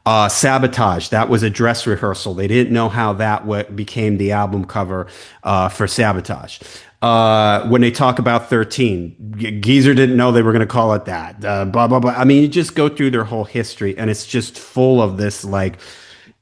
Sabotage, that was a dress rehearsal. They didn't know how that became the album cover for Sabotage. When they talk about 13, Geezer didn't know they were going to call it that. Blah, blah, blah. I mean, you just go through their whole history, and it's just full of this, like,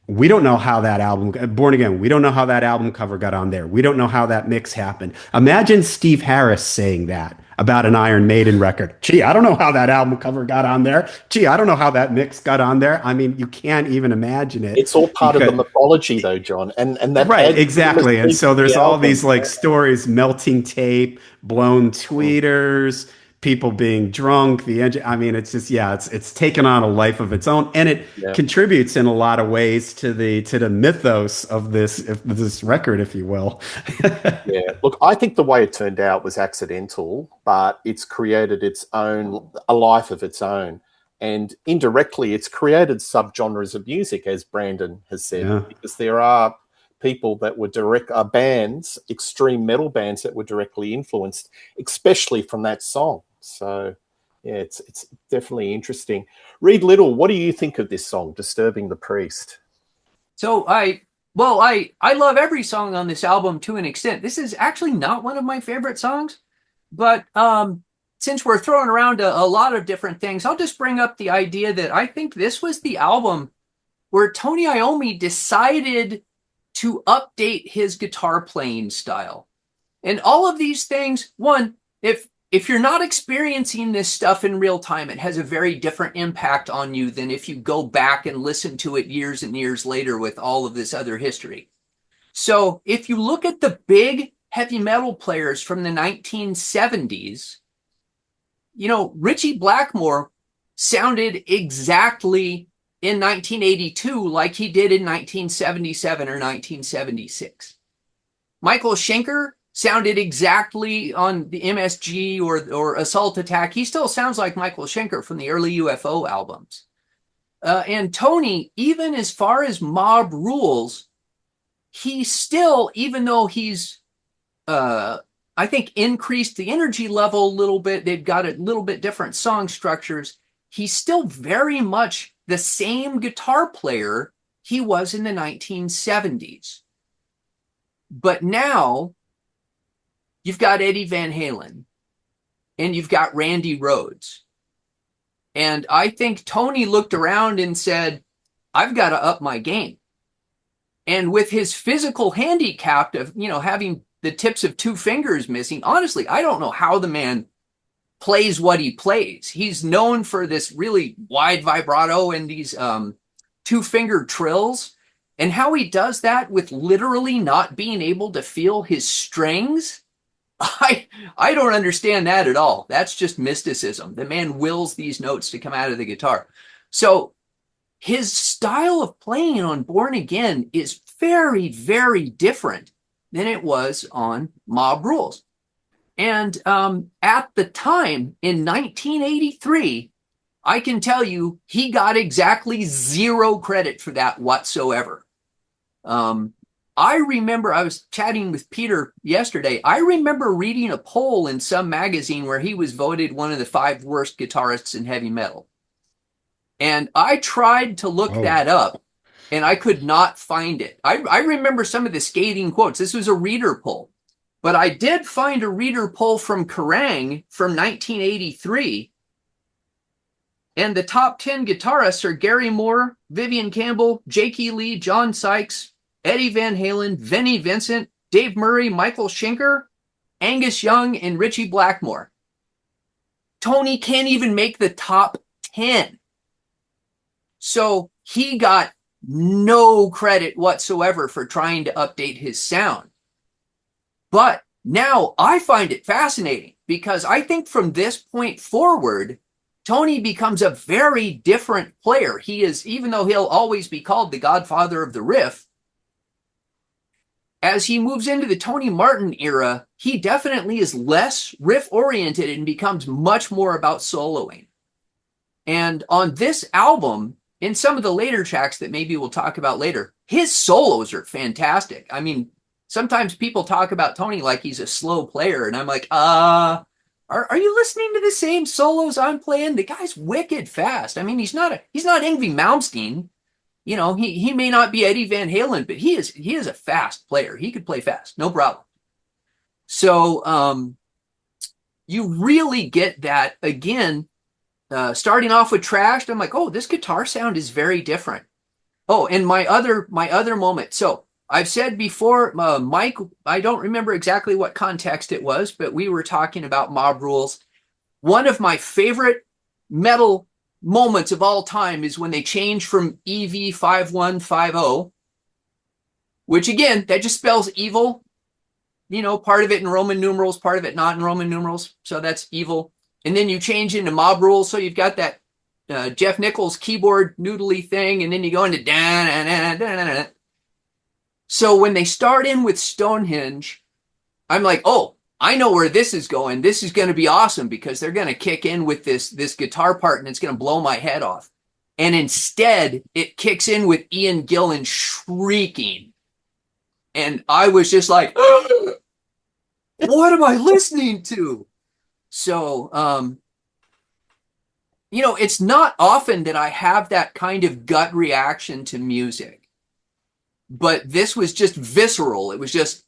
we don't know how that album, Born Again, we don't know how that album cover got on there. We don't know how that mix happened. Imagine Steve Harris saying that about an Iron Maiden record. Gee, I don't know how that album cover got on there. Gee, I don't know how that mix got on there. I mean, you can't even imagine it. It's all part of the mythology, though, John. And that right, exactly. And so there's all these like stories: melting tape, blown tweeters, people being drunk, the engine. I mean, it's just, it's taken on a life of its own, and it contributes in a lot of ways to the mythos of this record, if you will. Yeah, look, I think the way it turned out was accidental, but it's created a life of its own, and indirectly, it's created subgenres of music, as Brandon has said, because there are people that were bands, extreme metal bands, that were directly influenced, especially from that song. So, yeah, it's definitely interesting. Reed Little, what do you think of this song, Disturbing the Priest? So I love every song on this album to an extent. This is actually not one of my favorite songs, but since we're throwing around a lot of different things, I'll just bring up the idea that I think this was the album where Tony Iommi decided to update his guitar playing style. And all of these things, one, if if you're not experiencing this stuff in real time, it has a very different impact on you than if you go back and listen to it years and years later with all of this other history. So if you look at the big heavy metal players from the 1970s, you know, Ritchie Blackmore sounded exactly in 1982 like he did in 1977 or 1976. Michael Schenker sounded exactly on the MSG or Assault Attack. He still sounds like Michael Schenker from the early UFO albums. And Tony, even as far as Mob Rules, he still, even though he's, I think, increased the energy level a little bit, they've got a little bit different song structures, he's still very much the same guitar player he was in the 1970s. But now you've got Eddie Van Halen and you've got Randy Rhoads. And I think Tony looked around and said, I've got to up my game. And with his physical handicap of, you know, having the tips of two fingers missing, honestly, I don't know how the man plays what he plays. He's known for this really wide vibrato and these two-finger trills. And how he does that with literally not being able to feel his strings, I don't understand that at all. That's just mysticism. The man wills these notes to come out of the guitar. So his style of playing on Born Again is very, very different than it was on Mob Rules. And at the time, in 1983, I can tell you he got exactly zero credit for that whatsoever. I remember, I was chatting with Peter yesterday, I remember reading a poll in some magazine where he was voted one of the 5 worst guitarists in heavy metal. And I tried to look that up, and I could not find it. I remember some of the scathing quotes. This was a reader poll. But I did find a reader poll from Kerrang from 1983. And the top 10 guitarists are Gary Moore, Vivian Campbell, Jakey Lee, John Sykes, Eddie Van Halen, Vinnie Vincent, Dave Murray, Michael Schenker, Angus Young, and Ritchie Blackmore. Tony can't even make the top 10. So he got no credit whatsoever for trying to update his sound. But now I find it fascinating because I think from this point forward, Tony becomes a very different player. He is, even though he'll always be called the godfather of the riff, as he moves into the Tony Martin era, he definitely is less riff-oriented and becomes much more about soloing. And on this album, in some of the later tracks that maybe we'll talk about later, his solos are fantastic. I mean, sometimes people talk about Tony like he's a slow player, and I'm like, are you listening to the same solos I'm playing? The guy's wicked fast. I mean, he's not Yngwie Malmsteen. You know, he may not be Eddie Van Halen, but he is a fast player. He could play fast, no problem. So you really get that again. Starting off with Trashed, I'm like, oh, this guitar sound is very different. Oh, and my other moment. So I've said before, Mike, I don't remember exactly what context it was, but we were talking about Mob Rules. One of my favorite metal moments of all time is when they change from EV 5150, which again, that just spells evil. You know, part of it in Roman numerals, part of it not in Roman numerals. So that's evil. And then you change into Mob Rules. So you've got that Jeff Nichols keyboard noodly thing. And then you go into da-na-na-na-na-na-na. So when they start in with Stonehenge, I'm like, oh, I know where this is going. This is going to be awesome because they're going to kick in with this guitar part and it's going to blow my head off. And instead, it kicks in with Ian Gillan shrieking. And I was just like, what am I listening to? So, you know, it's not often that I have that kind of gut reaction to music. But this was just visceral. It was just,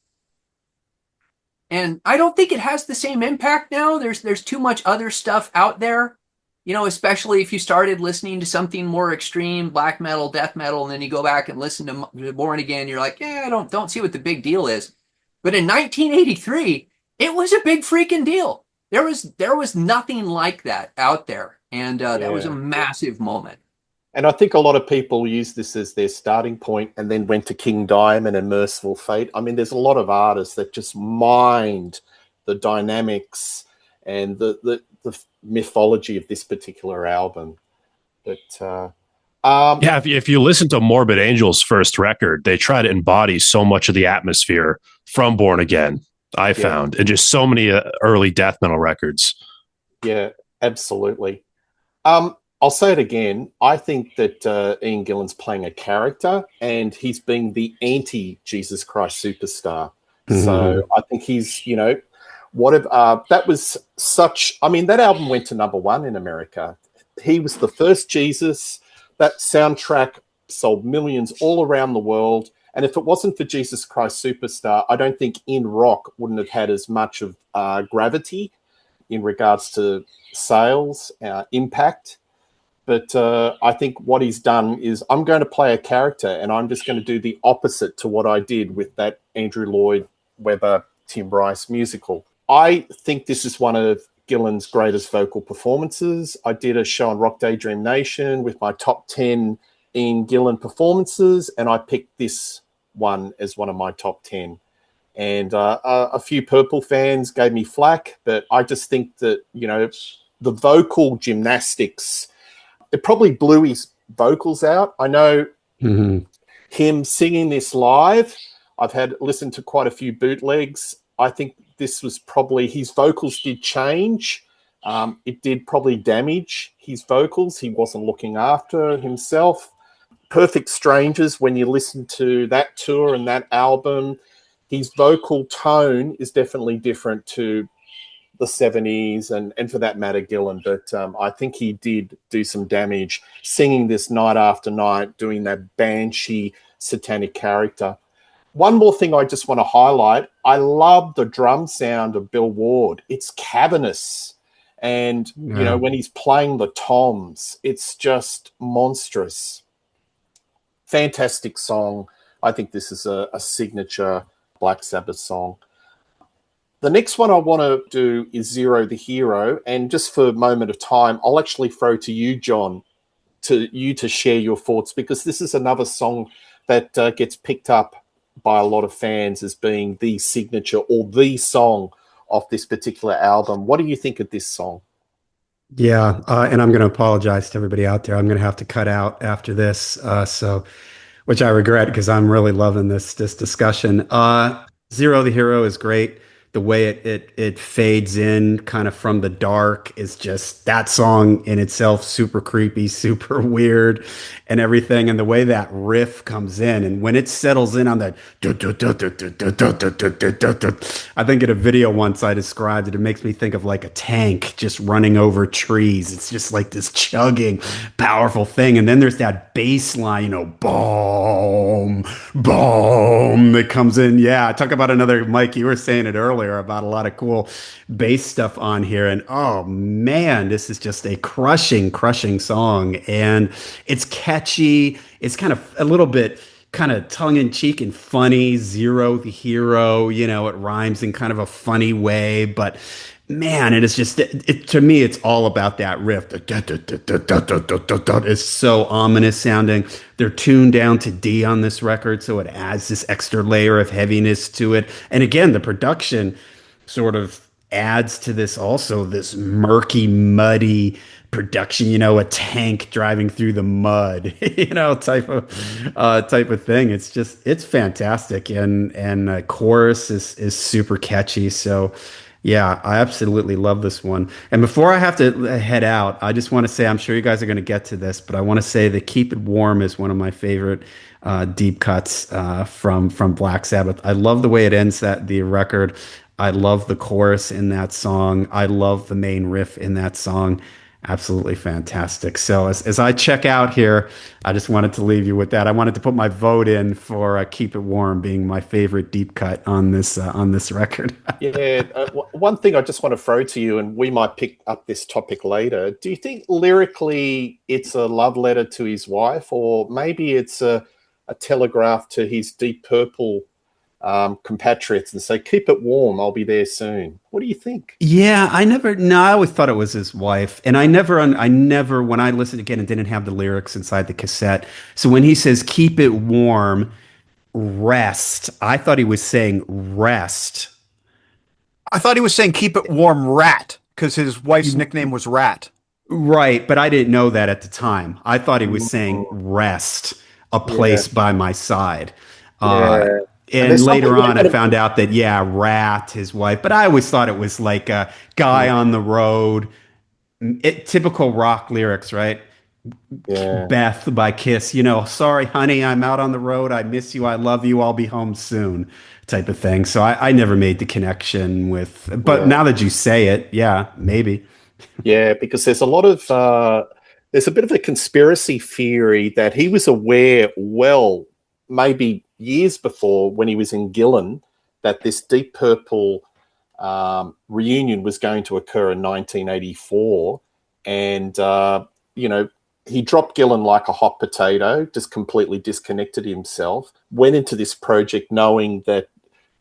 and I don't think it has the same impact now. There's too much other stuff out there, you know, especially if you started listening to something more extreme, black metal, death metal, and then you go back and listen to Born Again. You're like, yeah, I don't see what the big deal is. But in 1983, it was a big freaking deal. there was nothing like that out there, and that was a Yeah. massive moment. And I think a lot of people use this as their starting point and then went to King Diamond and Merciful Fate. I mean, there's a lot of artists that just mined the dynamics and the mythology of this particular album. But Yeah, if you listen to Morbid Angel's first record, they try to embody so much of the atmosphere from Born Again, I found, and just so many early death metal records. Yeah, absolutely. I'll say it again. I think that Ian Gillan's playing a character, and he's being the anti-Jesus Christ superstar. So I think he's, you know, that was such. I mean, that album went to #1 in America. He was the first Jesus. That soundtrack sold millions all around the world. And if it wasn't for Jesus Christ Superstar, I don't think In Rock wouldn't have had as much of gravity in regards to sales, impact. But I think what he's done is I'm going to play a character and I'm just going to do the opposite to what I did with that Andrew Lloyd Webber, Tim Rice musical. I think this is one of Gillan's greatest vocal performances. I did a show on Rock Daydream Nation with my top 10 Ian Gillan performances, and I picked this one as one of my top 10. And a few Purple fans gave me flack, but I just think that, you know, the vocal gymnastics, it probably blew his vocals out. I know him singing this live, I've listened to quite a few bootlegs. I think this was probably, his vocals did change. It did probably damage his vocals. He wasn't looking after himself. Perfect Strangers, when you listen to that tour and that album, his vocal tone is definitely different to the 70s and for that matter, Gillan. But I think he did do some damage singing this night after night, doing that banshee satanic character. One more thing I just want to highlight. I love the drum sound of Bill Ward. It's cavernous. And, you know, when he's playing the toms, it's just monstrous. Fantastic song. I think this is a signature Black Sabbath song. The next one I want to do is Zero the Hero. And just for a moment of time, I'll actually throw to you, John, to share your thoughts, because this is another song that gets picked up by a lot of fans as being the signature or the song of this particular album. What do you think of this song? Yeah, and I'm going to apologize to everybody out there. I'm going to have to cut out after this, which I regret because I'm really loving this discussion. Zero the Hero is great. The way it fades in kind of from the dark is just, that song in itself super creepy, super weird and everything. And the way that riff comes in and when it settles in on that, I think in a video once I described it, it makes me think of like a tank just running over trees. It's just like this chugging, powerful thing. And then there's that bass line, you know, boom, boom, that comes in. Yeah, talk about another, Mike, you were saying it earlier about a lot of cool bass stuff on here. And oh man, this is just a crushing song. And it's catchy. It's kind of a little bit kind of tongue-in-cheek and funny. Zero the Hero, you know, it rhymes in kind of a funny way, but man, it is just, to me, it's all about that riff. It's so ominous sounding. They're tuned down to D on this record, so it adds this extra layer of heaviness to it. And again, the production sort of adds to this also, this murky, muddy production, you know, a tank driving through the mud, you know, type of thing. It's just, it's fantastic. And chorus is super catchy. So yeah, I absolutely love this one. And before I have to head out, I just want to say, I'm sure you guys are going to get to this, but I want to say that Keep It Warm is one of my favorite deep cuts from Black Sabbath. I love the way it ends the record. I love the chorus in that song. I love the main riff in that song. Absolutely fantastic. So as I check out here, I just wanted to leave you with that. I wanted to put my vote in for "Keep It Warm" being my favorite deep cut on this record. Yeah, one thing I just want to throw to you, and we might pick up this topic later. Do you think lyrically it's a love letter to his wife, or maybe it's a telegraph to his Deep Purple compatriots and say, "Keep it warm. I'll be there soon." What do you think? Yeah, I always thought it was his wife. And when I listened again and didn't have the lyrics inside the cassette. So when he says, keep it warm, rest, I thought he was saying rest. I thought he was saying keep it warm, Rat, because his wife's nickname was Rat. Right, but I didn't know that at the time. I thought he was saying rest, a place by my side. Yeah. And later on, I found out that, Rat, his wife, but I always thought it was like a guy on the road. Typical rock lyrics, right? Yeah. Beth by Kiss, sorry, honey, I'm out on the road. I miss you. I love you. I'll be home soon, type of thing. So I never made the connection with, but now that you say it, yeah, maybe. Yeah, because there's a lot of, there's a bit of a conspiracy theory that he was aware, maybe years before when he was in Gillan, that this Deep Purple reunion was going to occur in 1984. And, he dropped Gillan like a hot potato, just completely disconnected himself, went into this project knowing that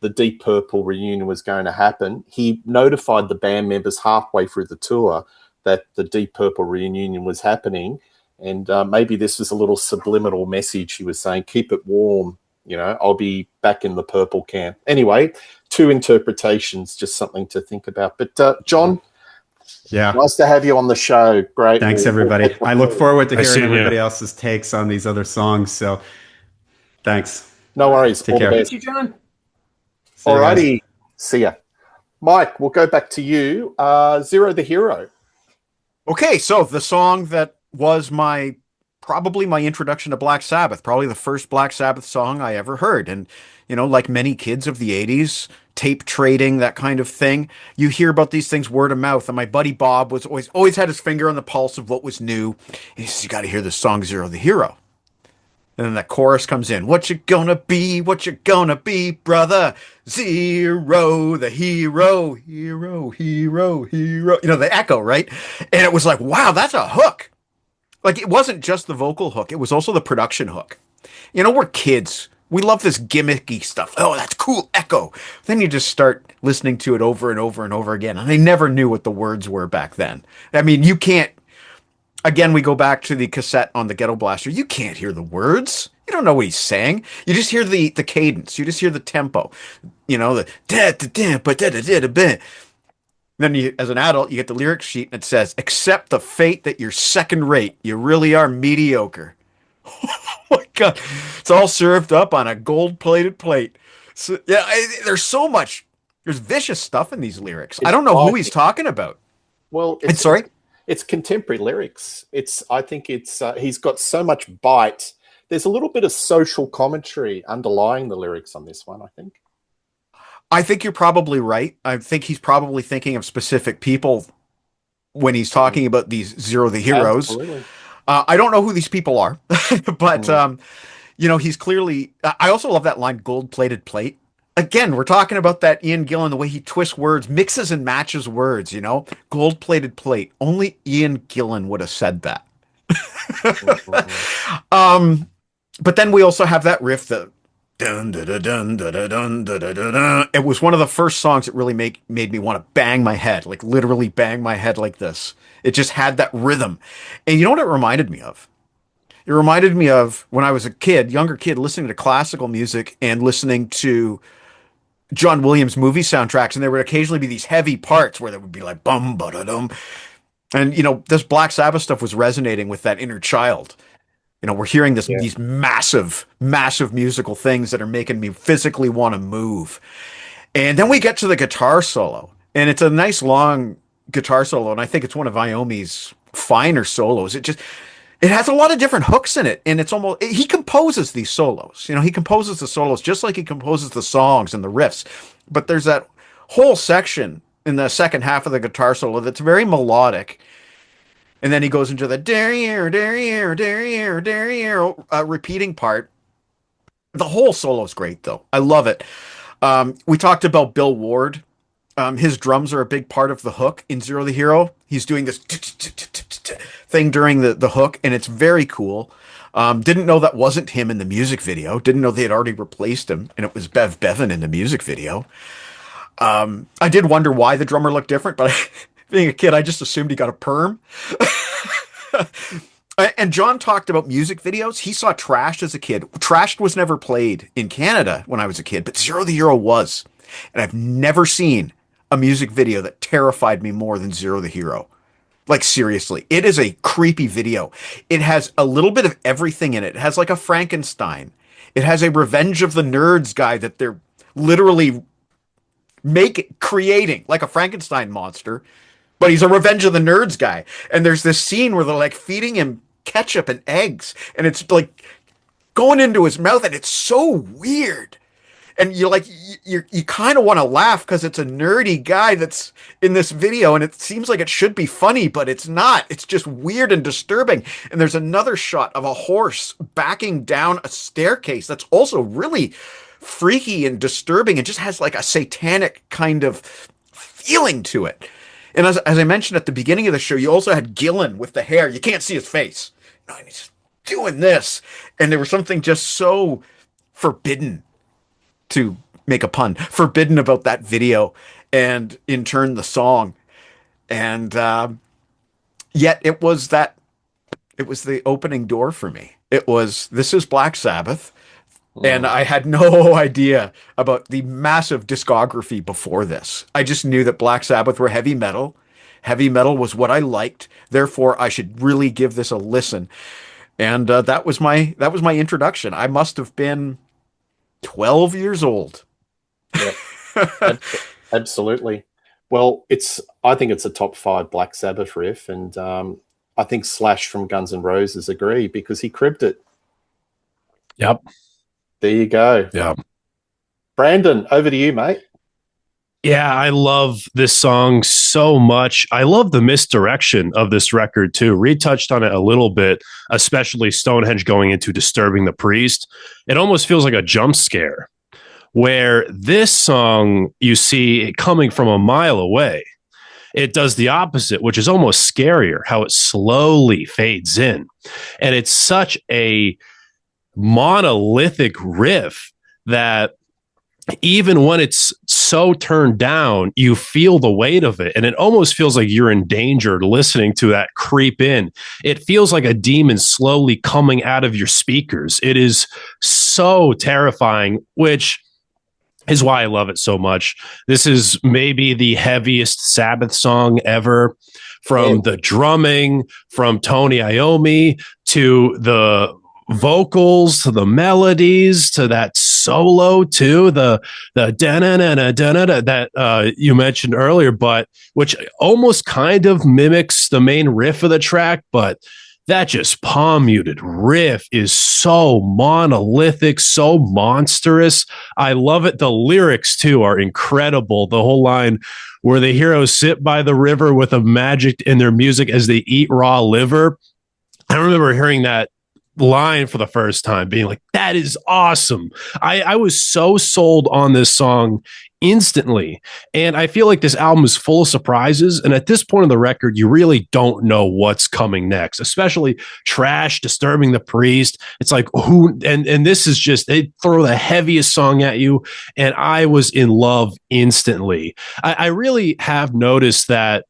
the Deep Purple reunion was going to happen. He notified the band members halfway through the tour that the Deep Purple reunion was happening. And maybe this was a little subliminal message. He was saying, keep it warm. I'll be back in the Purple camp. Anyway, two interpretations, just something to think about. But John, nice to have you on the show. Great. Thanks, everybody. I look forward to hearing everybody else's takes on these other songs. So thanks. No worries. Take care. Thank you, John. All righty. See ya. Mike, we'll go back to you. Zero the Hero. Okay, so the song that was probably my introduction to Black Sabbath, probably the first Black Sabbath song I ever heard. And, like many kids of the 80s, tape trading, that kind of thing, you hear about these things word of mouth. And my buddy Bob was always had his finger on the pulse of what was new. He says, you got to hear this song, Zero the Hero. And then that chorus comes in. What you gonna be? What you gonna be, brother? Zero, the hero, hero, hero, hero. The echo, right? And it was like, wow, that's a hook. Like, it wasn't just the vocal hook. It was also the production hook. We're kids. We love this gimmicky stuff. Oh, that's cool, echo. Then you just start listening to it over and over and over again. And I never knew what the words were back then. I mean, you can't. Again, we go back to the cassette on the Ghetto Blaster. You can't hear the words. You don't know what he's saying. You just hear the cadence. You just hear the tempo. The da-da-da-ba-da-da-da-ba. Then you, as an adult, you get the lyric sheet and it says, accept the fate that you're second rate. You really are mediocre. Oh my God. It's all served up on a gold-plated plate. So, there's so much. There's vicious stuff in these lyrics. I don't know who he's talking about. Well, sorry? It's contemporary lyrics. I think he's got so much bite. There's a little bit of social commentary underlying the lyrics on this one, I think. I think you're probably right. I think he's probably thinking of specific people when he's talking about these Zero the Heroes. Absolutely. I don't know who these people are, but, he's clearly... I also love that line, gold-plated plate. Again, we're talking about that Ian Gillan, the way he twists words, mixes and matches words, gold-plated plate. Only Ian Gillan would have said that. But then we also have that riff, the dun dun dun dun dun dun dun dun. It was one of the first songs that really made me want to bang my head, like literally bang my head like this. It just had that rhythm. And you know what it reminded me of? It reminded me of when I was a younger kid, listening to classical music and listening to John Williams movie soundtracks, and there would occasionally be these heavy parts where there would be like bum ba da dum, and this Black Sabbath stuff was resonating with that inner child. We're hearing these massive musical things that are making me physically want to move. And then we get to the guitar solo, and it's a nice long guitar solo, and I think it's one of Iommi's finer solos. It has a lot of different hooks in it, and he composes these solos. He composes the solos just like he composes the songs and the riffs. But there's that whole section in the second half of the guitar solo that's very melodic. And then he goes into the derriere, derriere, derriere, derriere repeating part. The whole solo is great, though. I love it. We talked about Bill Ward. His drums are a big part of the hook in Zero the Hero. He's doing this thing during the hook, and it's very cool. Didn't know that wasn't him in the music video. Didn't know they had already replaced him, and it was Bev Bevan in the music video. I did wonder why the drummer looked different, but being a kid, I just assumed he got a perm. And John talked about music videos. He saw Trashed as a kid. Trashed was never played in Canada when I was a kid, but Zero the Hero was. And I've never seen a music video that terrified me more than Zero the Hero. Like, seriously, it is a creepy video. It has a little bit of everything in it. It has like a Frankenstein. It has a Revenge of the Nerds guy that they're literally creating like a Frankenstein monster, but he's a Revenge of the Nerds guy. And there's this scene where they're like feeding him ketchup and eggs, and it's like going into his mouth, and it's so weird. And you're like, you kind of want to laugh because it's a nerdy guy that's in this video, and it seems like it should be funny, but it's not. It's just weird and disturbing. And there's another shot of a horse backing down a staircase that's also really freaky and disturbing. It just has like a satanic kind of feeling to it. And as I mentioned at the beginning of the show, you also had Gillan with the hair. You can't see his face. No, and he's doing this. And there was something just so forbidden, to make a pun, forbidden about that video, and in turn the song. And yet it was the opening door for me. This is Black Sabbath. And I had no idea about the massive discography before this. I just knew that Black Sabbath were heavy metal. Heavy metal was what I liked. Therefore, I should really give this a listen. And that was my introduction. I must have been 12 years old. Yeah, absolutely. Well, I think it's a top 5 Black Sabbath riff, and I think Slash from Guns N' Roses agree because he cribbed it. Yep. There you go. Yeah. Brandon, over to you, mate. Yeah, I love this song so much. I love the misdirection of this record too. Reed touched on it a little bit, especially Stonehenge going into Disturbing the Priest. It almost feels like a jump scare, where this song, you see it coming from a mile away. It does the opposite, which is almost scarier, how it slowly fades in. And it's such a monolithic riff that even when it's so turned down, you feel the weight of it. And it almost feels like you're in danger listening to that creep in. It feels like a demon slowly coming out of your speakers. It is so terrifying, which is why I love it so much. This is maybe the heaviest Sabbath song ever, from the drumming, from Tony Iommi to the vocals, to the melodies, to that solo too, the da-na-na-na-da-na-da that you mentioned earlier, but which almost kind of mimics the main riff of the track, but that just palm muted riff is so monolithic, so monstrous. I love it. The lyrics too are incredible. The whole line where the heroes sit by the river with a magic in their music as they eat raw liver. I remember hearing that line for the first time, being like, that is awesome. I was so sold on this song instantly. And I feel like this album is full of surprises. And at this point of the record, you really don't know what's coming next, especially Trash, Disturbing the Priest. It's like, who, and this is just, they throw the heaviest song at you. And I was in love instantly. I really have noticed that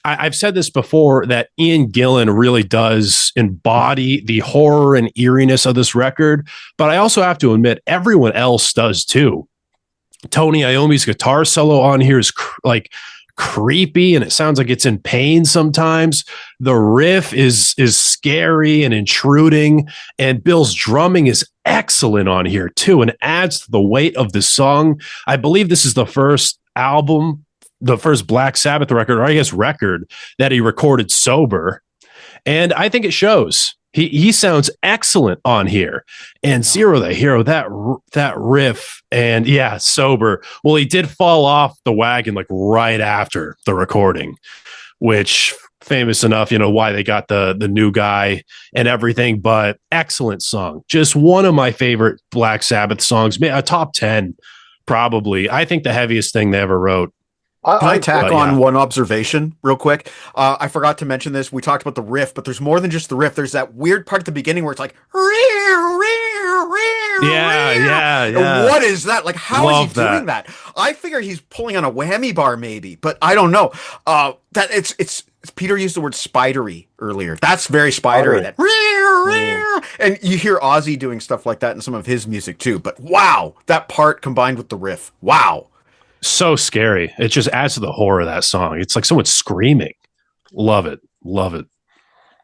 I've said this before, that Ian Gillan really does embody the horror and eeriness of this record. But I also have to admit, everyone else does too. Tony Iommi's guitar solo on here is like creepy, and it sounds like it's in pain sometimes. The riff is scary and intruding, and Bill's drumming is excellent on here too, and adds to the weight of the song. I believe this is the first album, the first Black Sabbath record, or I guess record, that he recorded sober. And I think it shows. He sounds excellent on here. And Zero the Hero, that riff, and yeah, sober. Well, he did fall off the wagon like right after the recording, which famous enough, you know, why they got the new guy and everything, but excellent song. Just one of my favorite Black Sabbath songs, a top 10, probably. I think the heaviest thing they ever wrote. Can I tack on yeah. one observation real quick? I forgot to mention this. We talked about the riff, but there's more than just the riff. There's that weird part at the beginning where it's like, Yeah. what is that? Like, how is he doing that? I figured he's pulling on a whammy bar, maybe, but I don't know. That it's Peter used the word spidery earlier. That's very spidery. That and you hear Ozzy doing stuff like that in some of his music too. But wow, that part combined with the riff, wow. So scary. It just adds to the horror of that song. It's like someone screaming. Love it.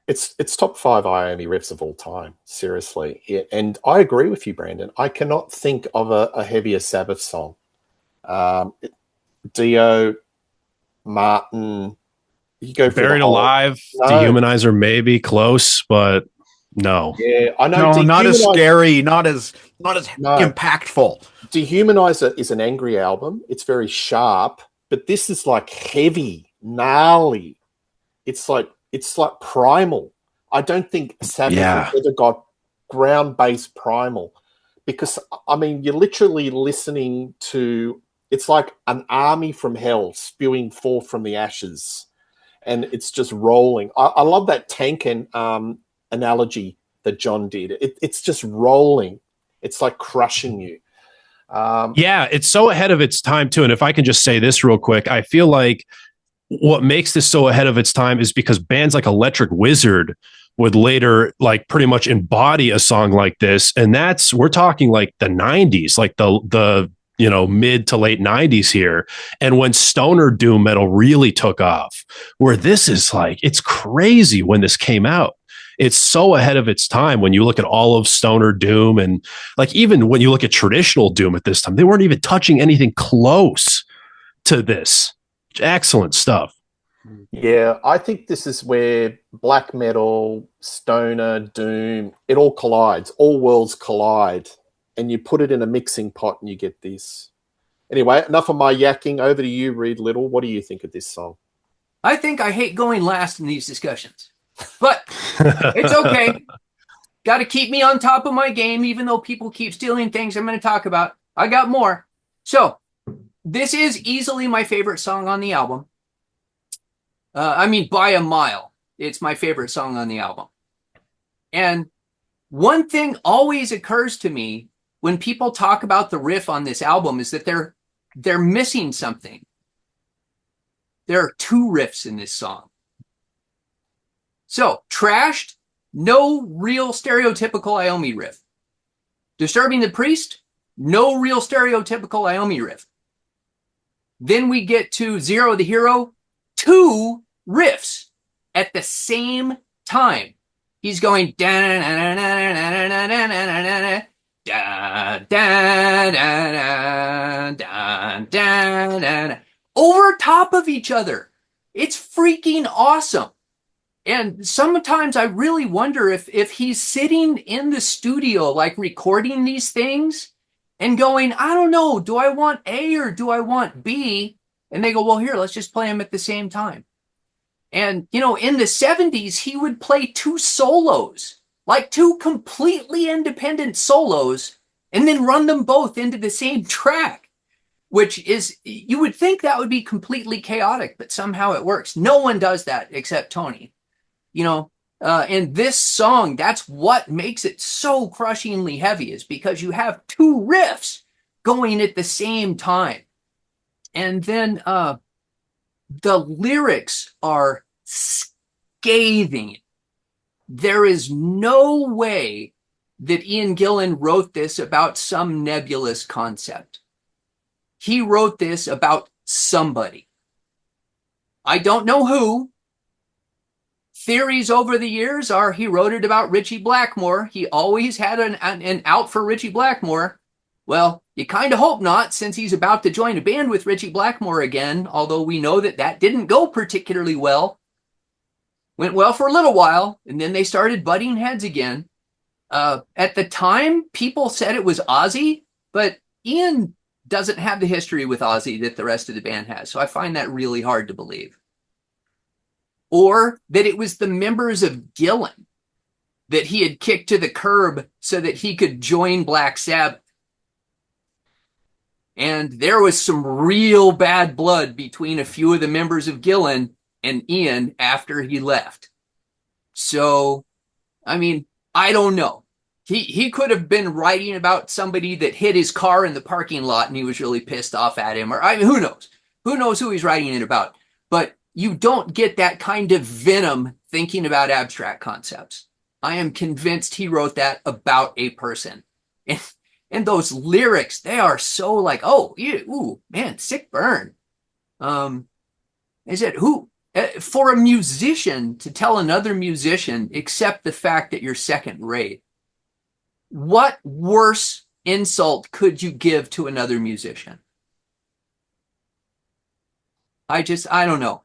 It's top 5 Iommi riffs of all time, seriously. Yeah, and I agree with you, Brandon. I cannot think of a heavier Sabbath song. Dio, Martin, you go for Buried Alive, Dehumanizer, maybe close, but no. Yeah, I know. No, not as scary, not as impactful. Dehumanizer is an angry album. It's very sharp, but this is like heavy, gnarly. It's like primal. I don't think Sabbath has ever got ground-based primal, because I mean you're literally listening to, it's like an army from hell spewing forth from the ashes, and it's just rolling. I love that tank and analogy that John did. It's just rolling. It's like crushing you. It's so ahead of its time too. And if I can just say this real quick, I feel like what makes this so ahead of its time is because bands like Electric Wizard would later like pretty much embody a song like this. And we're talking like the 90s, like the mid to late 90s here. And when stoner doom metal really took off, where this is like, it's crazy when this came out. It's so ahead of its time when you look at all of stoner doom, and like even when you look at traditional doom at this time, they weren't even touching anything close to this. Excellent stuff. Yeah, I think this is where black metal, stoner, doom, it all collides. All worlds collide, and you put it in a mixing pot and you get this. Anyway, enough of my yakking. Over to you, Reed Little. What do you think of this song? I think I hate going last in these discussions, but it's okay. Got to keep me on top of my game, even though people keep stealing things I'm going to talk about. I got more. So this is easily my favorite song on the album. I mean, by a mile, it's my favorite song on the album. And one thing always occurs to me when people talk about the riff on this album is that they're missing something. There are 2 riffs in this song. So, Trashed, no real stereotypical Iommi riff. Disturbing the Priest, no real stereotypical Iommi riff. Then we get to Zero the Hero, 2 riffs at the same time. He's going over top of each other. It's freaking awesome. And sometimes I really wonder if he's sitting in the studio, like recording these things and going, I don't know, do I want A or do I want B? And they go, well, here, let's just play them at the same time. And, in the 70s, he would play 2 solos, like 2 completely independent solos, and then run them both into the same track, which is, you would think that would be completely chaotic, but somehow it works. No one does that except Tony. And this song, that's what makes it so crushingly heavy, is because you have 2 riffs going at the same time. And then the lyrics are scathing. There is no way that Ian Gillan wrote this about some nebulous concept. He wrote this about somebody. I don't know who. Theories over the years are he wrote it about Ritchie Blackmore. He always had an out for Ritchie Blackmore. Well, you kind of hope not, since he's about to join a band with Ritchie Blackmore again, although we know that didn't go particularly well. Went well for a little while, and then they started butting heads again. At the time, people said it was Ozzy, but Ian doesn't have the history with Ozzy that the rest of the band has, so I find that really hard to believe. Or that it was the members of Gillan that he had kicked to the curb so that he could join Black Sabbath. And there was some real bad blood between a few of the members of Gillan and Ian after he left. So, I mean, I don't know. He could have been writing about somebody that hit his car in the parking lot and he was really pissed off at him. Or, I mean, who knows? Who knows who he's writing it about? But you don't get that kind of venom thinking about abstract concepts. I am convinced he wrote that about a person. And those lyrics, they are so like, oh, ooh, man, sick burn. Is it who? For a musician to tell another musician, accept the fact that you're second rate, what worse insult could you give to another musician? I don't know.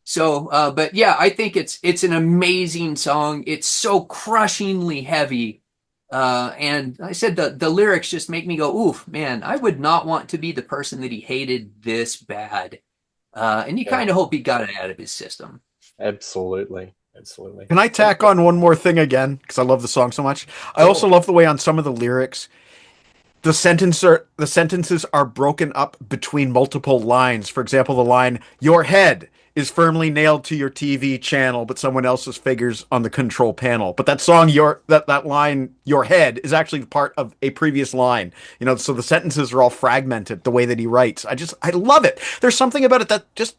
So, but yeah, I think it's an amazing song. It's so crushingly heavy. And I said the lyrics just make me go, oof, man, I would not want to be the person that he hated this bad. And you kind of hope he got it out of his system. Absolutely. Absolutely. Can I tack on one more thing again? Because I love the song so much. I also love the way on some of the lyrics, the sentences are broken up between multiple lines. For example, the line, your head is firmly nailed to your TV channel, but someone else's figures on the control panel. But that song, that line, your head, is actually part of a previous line. You know, so the sentences are all fragmented the way that he writes. I love it. There's something about it that just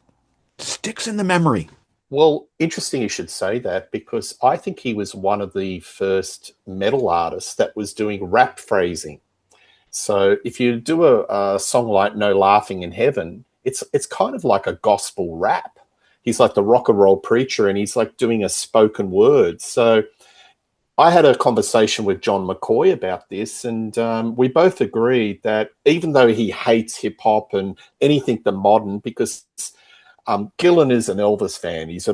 sticks in the memory. Well, interesting you should say that, because I think he was one of the first metal artists that was doing rap phrasing. So if you do a song like No Laughing in Heaven, it's kind of like a gospel rap. He's like the rock and roll preacher, and he's like doing a spoken word. So I had a conversation with John McCoy about this, and we both agreed that even though he hates hip hop and anything the modern, because Gillan is an Elvis fan, he's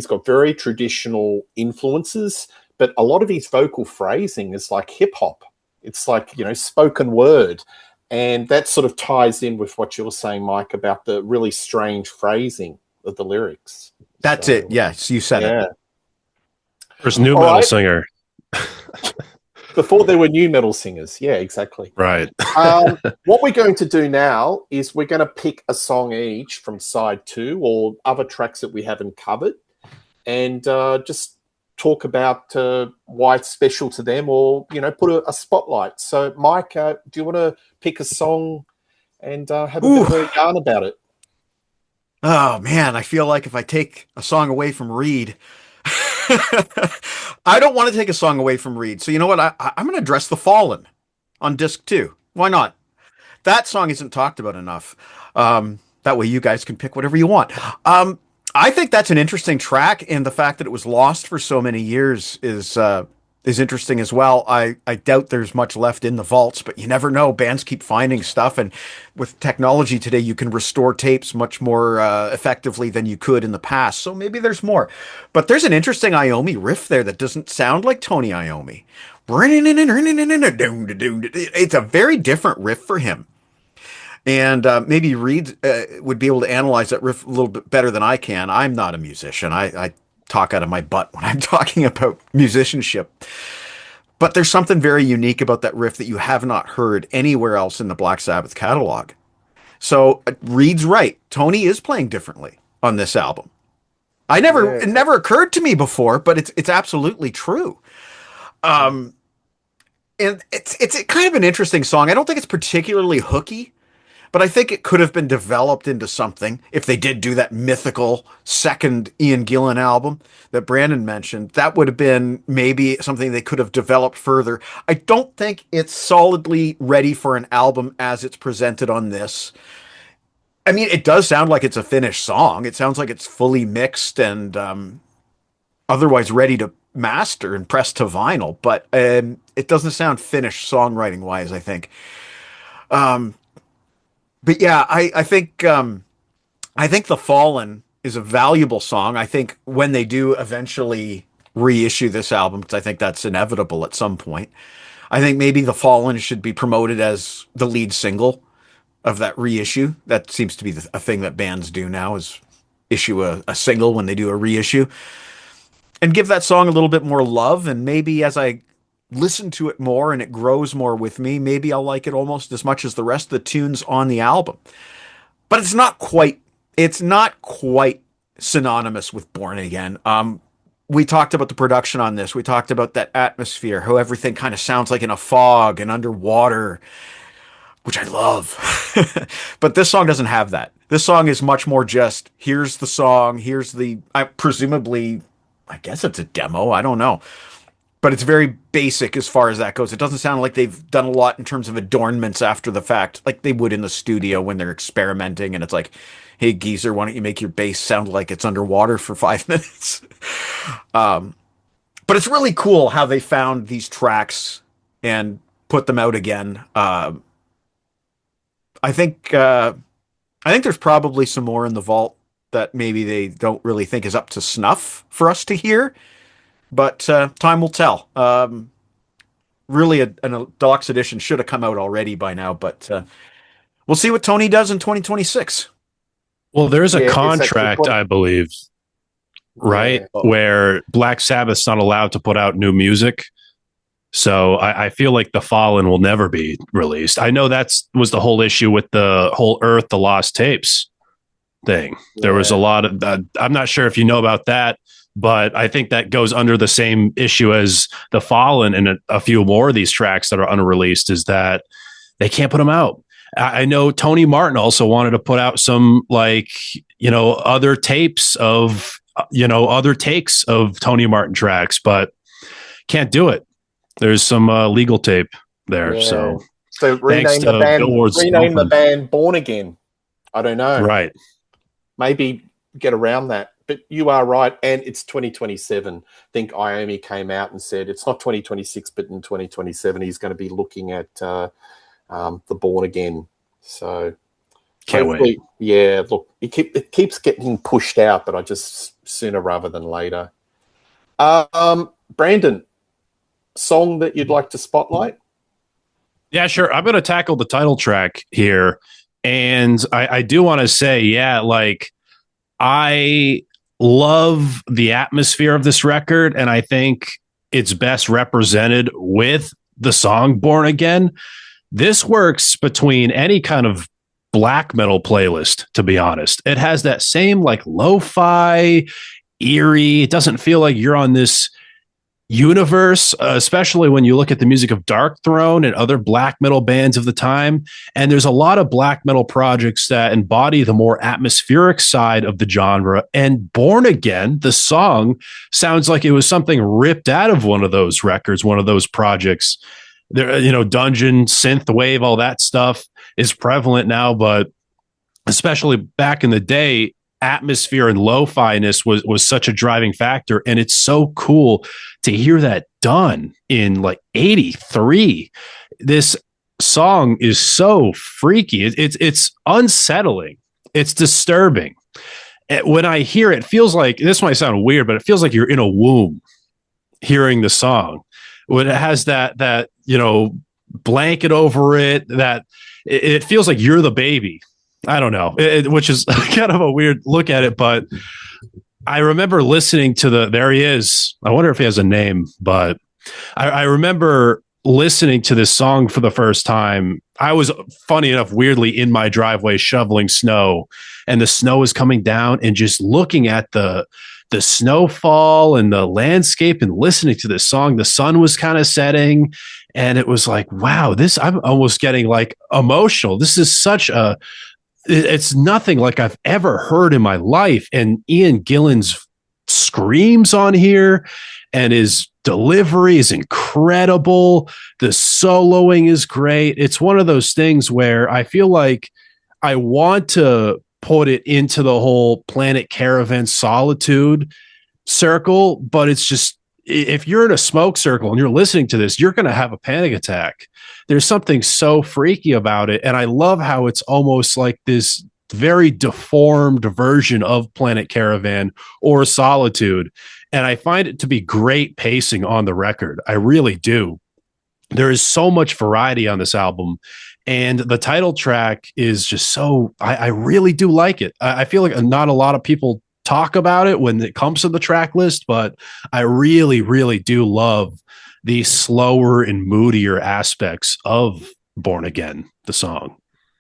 got very traditional influences, but a lot of his vocal phrasing is like hip hop. It's like, you know, spoken word. And that sort of ties in with what you were saying, Mike, about the really strange phrasing of the lyrics. That's it. Yes, you said it. There's new metal singer. Before there were new metal singers. Yeah, exactly. Right. What we're going to do now is we're going to pick a song each from side 2 or other tracks that we haven't covered, and just talk about why it's special to them, or, you know, put a spotlight. So, Mike, do you want to pick a song and have a bit of a yarn about it? Oh, man, I feel like if I take a song away from Reed, I don't want to take a song away from Reed. So you know what? I'm going to address The Fallen on disc 2. Why not? That song isn't talked about enough. That way you guys can pick whatever you want. I think that's an interesting track, and the fact that it was lost for so many years is interesting as well. I doubt there's much left in the vaults, but you never know. Bands keep finding stuff, and with technology today, you can restore tapes much more effectively than you could in the past. So maybe there's more. But there's an interesting Iommi riff there that doesn't sound like Tony Iommi. It's a very different riff for him. And maybe Reed would be able to analyze that riff a little bit better than I can. I'm not a musician. I talk out of my butt when I'm talking about musicianship. But there's something very unique about that riff that you have not heard anywhere else in the Black Sabbath catalog. So Reed's right. Tony is playing differently on this album. It never occurred to me before, but it's absolutely true. And it's kind of an interesting song. I don't think it's particularly hooky, but I think it could have been developed into something if they did do that mythical second Ian Gillan album that Brandon mentioned. That would have been maybe something they could have developed further. I don't think it's solidly ready for an album as it's presented on this. I mean, it does sound like it's a finished song. It sounds like it's fully mixed and otherwise ready to master and press to vinyl, but it doesn't sound finished songwriting wise, I think. But yeah, I think The Fallen is a valuable song. I think when they do eventually reissue this album, because I think that's inevitable at some point, I think maybe The Fallen should be promoted as the lead single of that reissue. That seems to be a thing that bands do now, is issue a single when they do a reissue. And give that song a little bit more love, and maybe as I listen to it more and it grows more with me, maybe I'll like it almost as much as the rest of the tunes on the album. But it's not quite synonymous with Born Again. We talked about the production on this. We talked about that atmosphere, how everything kind of sounds like in a fog and underwater, which I love. But this song doesn't have that. This song is much more just, here's the song, presumably, I guess it's a demo, I don't know. But it's very basic as far as that goes. It doesn't sound like they've done a lot in terms of adornments after the fact, like they would in the studio when they're experimenting and it's like, hey, geezer, why don't you make your bass sound like it's underwater for 5 minutes? But it's really cool how they found these tracks and put them out again. I think there's probably some more in the vault that maybe they don't really think is up to snuff for us to hear, but time will tell. Really, an deluxe edition should have come out already by now, but we'll see what Tony does in 2026. Well, there's a contract, I believe, right, where Black Sabbath's not allowed to put out new music. So I feel like The Fallen will never be released. I know was the whole issue with the whole Earth, the Lost Tapes thing. Yeah. There was a lot of I'm not sure if you know about that, but I think that goes under the same issue as The Fallen and a few more of these tracks that are unreleased, is that they can't put them out. I know Tony Martin also wanted to put out some other tapes of, other takes of Tony Martin tracks, but can't do it. There's some legal tape there. Yeah. So rename the band Born Again. I don't know. Right. Maybe get around that. But you are right. And it's 2027. I think Iommi came out and said it's not 2026, but in 2027, he's going to be looking at the Born Again. So can't wait. Yeah, look, it keeps getting pushed out, but I just sooner rather than later. Brandon, song that you'd like to spotlight? Yeah, sure. I'm going to tackle the title track here. And I do want to say, I love the atmosphere of this record. And I think it's best represented with the song Born Again. This works between any kind of black metal playlist, to be honest. It has that same lo-fi, eerie. It doesn't feel like you're on this universe, especially when you look at the music of Dark Throne and other black metal bands of the time. And there's a lot of black metal projects that embody the more atmospheric side of the genre. And Born Again, the song, sounds like it was something ripped out of one of those records, one of those projects. There, dungeon, synth wave, all that stuff is prevalent now, but especially back in the day, atmosphere and lo-fi-ness was such a driving factor. And it's so cool to hear that done in 83. This song is so freaky. It's unsettling. It's disturbing. When I hear it, feels like, this might sound weird, but it feels like you're in a womb hearing the song. When it has that blanket over it, that it feels like you're the baby. I don't know, which is kind of a weird look at it, but I remember listening to there he is. I wonder if he has a name, but I remember listening to this song for the first time. I was, funny enough, weirdly in my driveway shoveling snow, and the snow was coming down, and just looking at the snowfall and the landscape and listening to this song. The sun was kind of setting, and it was like, wow, I'm almost getting emotional. This is it's nothing like I've ever heard in my life. And Ian Gillan's screams on here, and his delivery is incredible. The soloing is great. It's one of those things where I feel like I want to put it into the whole Planet Caravan Solitude circle, but it's just, if you're in a smoke circle and you're listening to this, you're going to have a panic attack. There's something so freaky about it. And I love how it's almost like this very deformed version of Planet Caravan or Solitude. And I find it to be great pacing on the record. I really do. There is so much variety on this album. And the title track is just so, I really do like it. I feel like not a lot of people talk about it when it comes to the track list, but I really, really do love the slower and moodier aspects of Born Again, the song.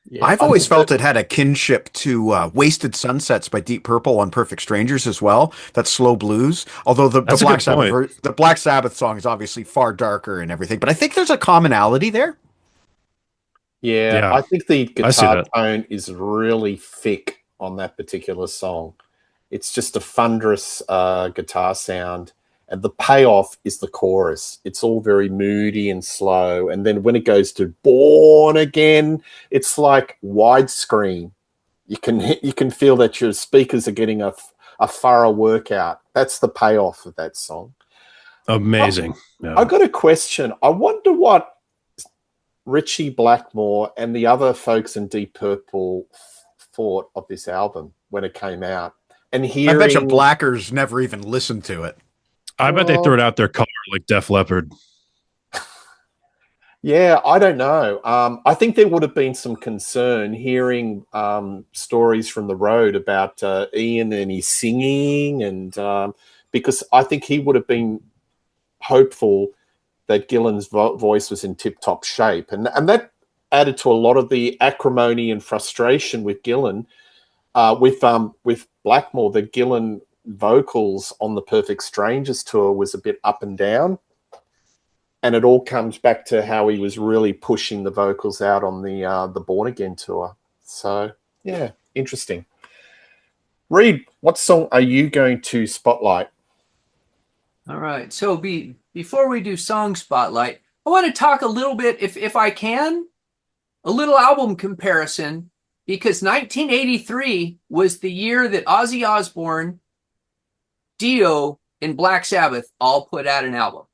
Yeah, I've always felt it had a kinship to Wasted Sunsets by Deep Purple on Perfect Strangers as well. That slow blues. Although the That's a Black good Sabbath point. the Black Sabbath song is obviously far darker and everything, but I think there's a commonality there. Yeah, Yeah, I think the I see guitar that. tone is really thick on that particular song. It's just a thunderous guitar sound, and the payoff is the chorus. It's all very moody and slow, and then when it goes to "Born Again," it's like widescreen. You can feel that your speakers are getting a thorough workout. That's the payoff of that song. Amazing. I Yeah. got a question. I wonder what Richie Blackmore and the other folks in Deep Purple thought of this album when it came out. And I bet you hearing, Blackers never even listened to it. I bet they threw it out their car like Def Leppard. yeah, I don't know. I think there would have been some concern hearing stories from the road about Ian and his singing, and because I think he would have been hopeful that Gillan's voice was in tip-top shape, and that added to a lot of the acrimony and frustration with Gillan, with Blackmore. The Gillan vocals on the Perfect Strangers tour was a bit up and down, and it all comes back to how he was really pushing the vocals out on the Born Again tour. So yeah, interesting. Reed, what song are you going to spotlight? All right. So before we do song spotlight, I want to talk a little bit, if I can, a little album comparison, because 1983 was the year that Ozzy Osbourne, Dio, and Black Sabbath all put out an album.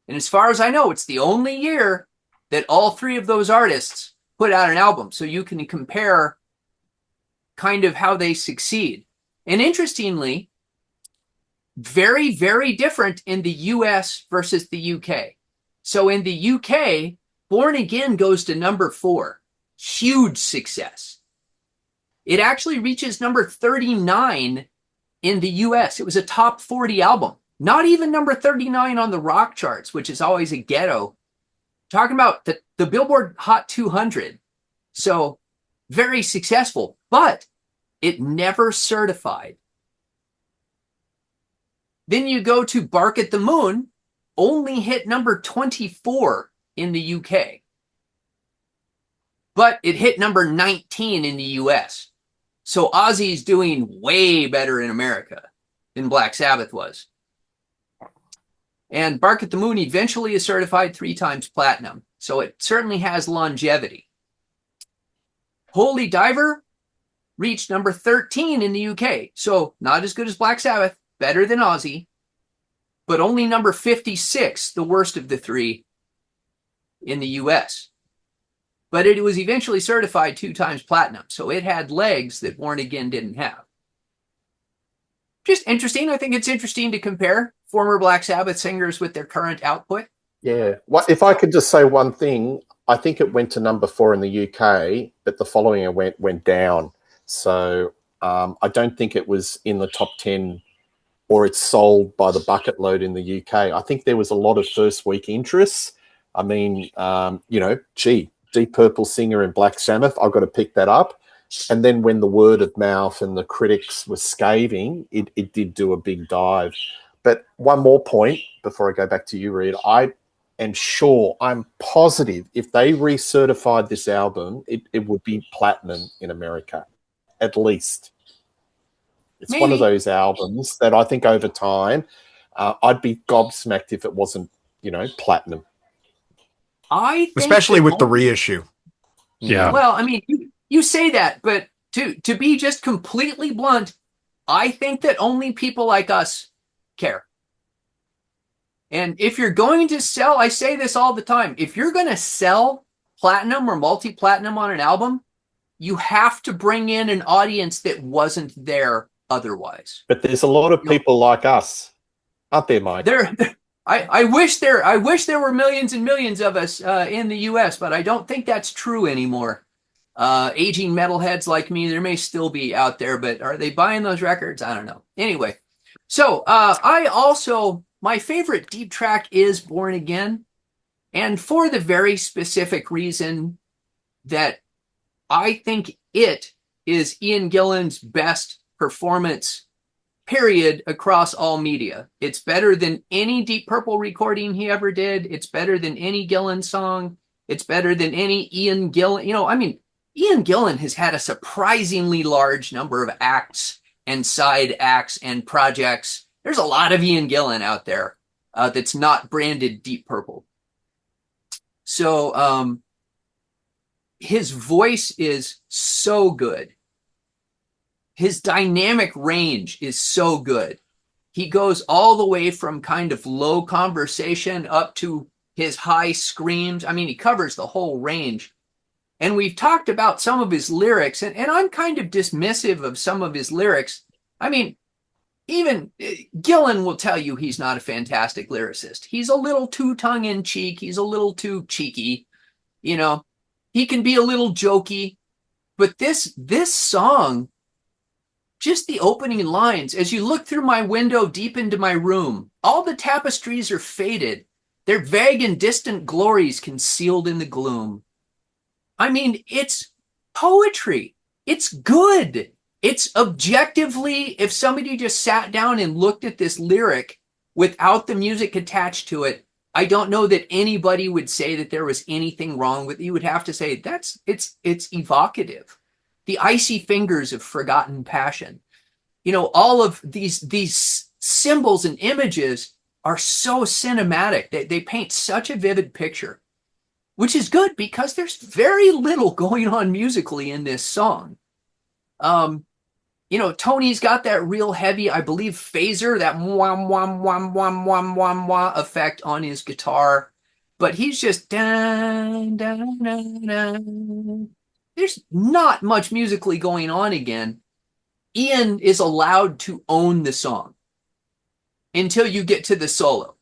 And as far as I know, it's the only year that all three of those artists put out an album. So you can compare kind of how they succeed. And interestingly, very, very different in the US versus the UK. So in the UK, Born Again goes to number 4. Huge success. It actually reaches number 39 in the US. It was a top 40 album. Not even number 39 on the rock charts, which is always a ghetto. Talking about the Billboard Hot 200. So very successful, but it never certified. Then you go to Bark at the Moon, only hit number 24 in the UK. But it hit number 19 in the US. So Ozzy's doing way better in America than Black Sabbath was. And Bark at the Moon eventually is certified 3 times platinum. So it certainly has longevity. Holy Diver reached number 13 in the UK. So not as good as Black Sabbath, better than Ozzy, but only number 56, the worst of the 3 in the US. But it was eventually certified 2 times platinum. So it had legs that Born Again didn't have. Just interesting. I think it's interesting to compare former Black Sabbath singers with their current output. Yeah. Well, if I could just say one thing, I think it went to number 4 in the UK, but the following year went down. So I don't think it was in the top 10, or it's sold by the bucket load in the UK. I think there was a lot of first week interest. I mean, Deep Purple singer in Black Sabbath, I've got to pick that up. And then when the word of mouth and the critics were scathing, it did do a big dive. But one more point before I go back to you, Reed. I am sure, I'm positive, if they recertified this album, it would be platinum in America, at least. It's Maybe. one of those albums that I think over time, I'd be gobsmacked if it wasn't, platinum. I think Especially with the reissue. Yeah. Well, I mean, you say that, but to be just completely blunt, I think that only people like us care. And if you're going to sell, I say this all the time, if you're going to sell platinum or multi-platinum on an album, you have to bring in an audience that wasn't there otherwise. But there's a lot of people like us, aren't there, Mike? I wish there were millions and millions of us in the U.S., but I don't think that's true anymore. Aging metalheads like me, there may still be out there, but are they buying those records? I don't know. Anyway, so I also my favorite deep track is Born Again, and for the very specific reason that I think it is Ian Gillan's best performance, period, across all media. It's better than any Deep Purple recording he ever did. It's better than any Gillan song. It's better than any Ian Gillan. Ian Gillan has had a surprisingly large number of acts and side acts and projects. There's a lot of Ian Gillan out there that's not branded Deep Purple. So his voice is so good. His dynamic range is so good. He goes all the way from kind of low conversation up to his high screams. I mean, he covers the whole range. And we've talked about some of his lyrics, and I'm kind of dismissive of some of his lyrics. I mean, even Gillan will tell you he's not a fantastic lyricist. He's a little too tongue-in-cheek. He's a little too cheeky. He can be a little jokey. But this song, just the opening lines, as you look through my window deep into my room, all the tapestries are faded, their vague and distant glories concealed in the gloom. I mean, it's poetry. It's good. It's objectively, if somebody just sat down and looked at this lyric without the music attached to it, I don't know that anybody would say that there was anything wrong with it. You would have to say it's evocative. The icy fingers of forgotten passion. All of these symbols and images are so cinematic. They paint such a vivid picture, which is good because there's very little going on musically in this song. Tony's got that real heavy, I believe, phaser, that wham, wham, wham, wham, wham, wham, wham effect on his guitar. But he's just dun, dun, dun, dun. There's not much musically going on again. Ian is allowed to own the song until you get to the solo.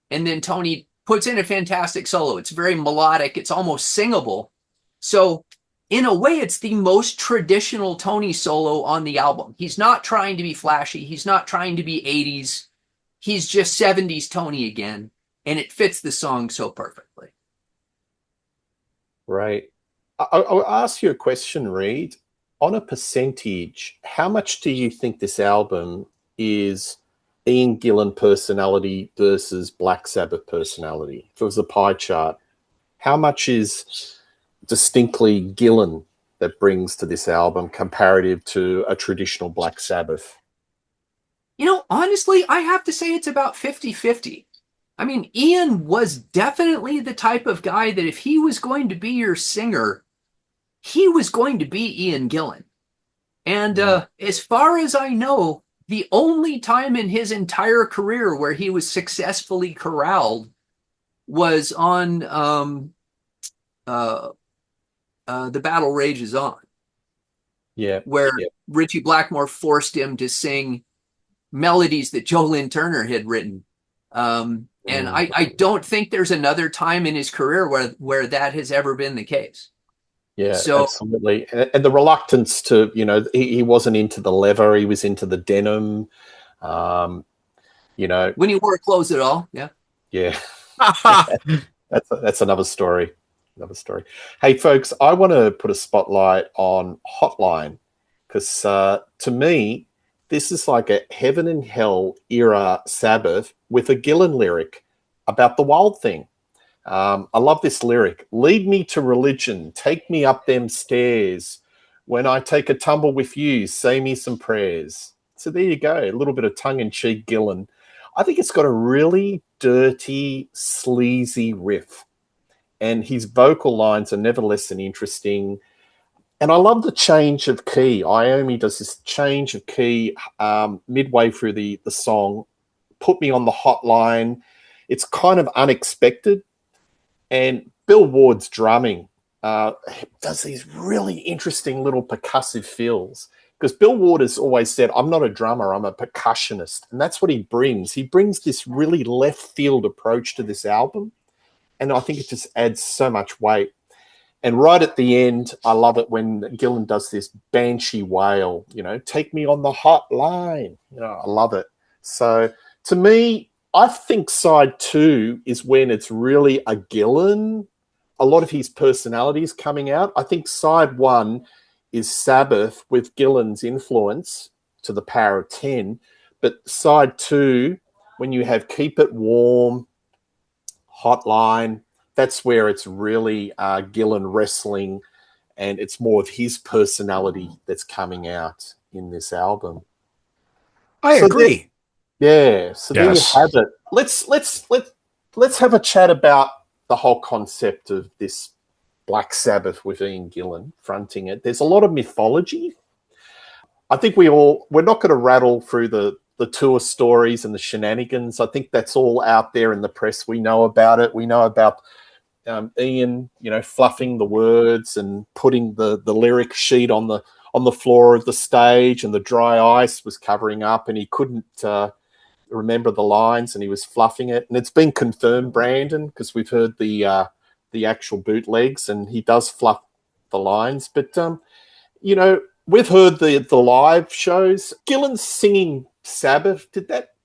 And then Tony puts in a fantastic solo. It's very melodic. It's almost singable. So in a way, it's the most traditional Tony solo on the album. He's not trying to be flashy. He's not trying to be 80s. He's just 70s Tony again. And it fits the song so perfectly. Right. I'll ask you a question, Reed. On a percentage, how much do you think this album is Ian Gillan personality versus Black Sabbath personality? If it was a pie chart, how much is distinctly Gillan that brings to this album comparative to a traditional Black Sabbath? Honestly, I have to say it's about 50-50. I mean, Ian was definitely the type of guy that if he was going to be your singer, he was going to be Ian Gillan. And as far as I know, the only time in his entire career where he was successfully corralled was on The Battle Rages On. Yeah. Where Ritchie Blackmore forced him to sing melodies that Joe Lynn Turner had written. And I don't think there's another time in his career where that has ever been the case. Yeah, so, absolutely. And the reluctance to, he wasn't into the leather, he was into the denim. When he wore clothes at all, yeah. Yeah. That's another story. Hey, folks, I want to put a spotlight on Hotline because to me, this is like a heaven and hell era Sabbath with a Gillan lyric about the wild thing. I love this lyric. Lead me to religion, take me up them stairs. When I take a tumble with you, say me some prayers. So there you go, a little bit of tongue-in-cheek Gillan. I think it's got a really dirty, sleazy riff. And his vocal lines are never less than interesting. And I love the change of key. Iommi does this change of key midway through the song. Put me on the hotline. It's kind of unexpected. And Bill Ward's drumming does these really interesting little percussive fills. Because Bill Ward has always said, I'm not a drummer, I'm a percussionist. And that's what he brings. He brings this really left field approach to this album. And I think it just adds so much weight. And right at the end, I love it when Gillan does this banshee wail, take me on the hotline. I love it. So to me, I think side 2 is when it's really a Gillan. A lot of his personality is coming out. I think side 1 is Sabbath with Gillan's influence to the power of 10. But side 2, when you have Keep It Warm, Hotline, that's where it's really Gillan wrestling, and it's more of his personality that's coming out in this album. I agree. There you have it. Let's have a chat about the whole concept of this Black Sabbath with Ian Gillan fronting it. There's a lot of mythology. I think we're not going to rattle through the tour stories and the shenanigans. I think that's all out there in the press. We know about it. We know about Ian, fluffing the words and putting the lyric sheet on the floor of the stage, and the dry ice was covering up, and he couldn't remember the lines, and he was fluffing it. And it's been confirmed, Brandon, because we've heard the actual bootlegs, and he does fluff the lines. But we've heard the live shows. Gillan's singing Sabbath. Did that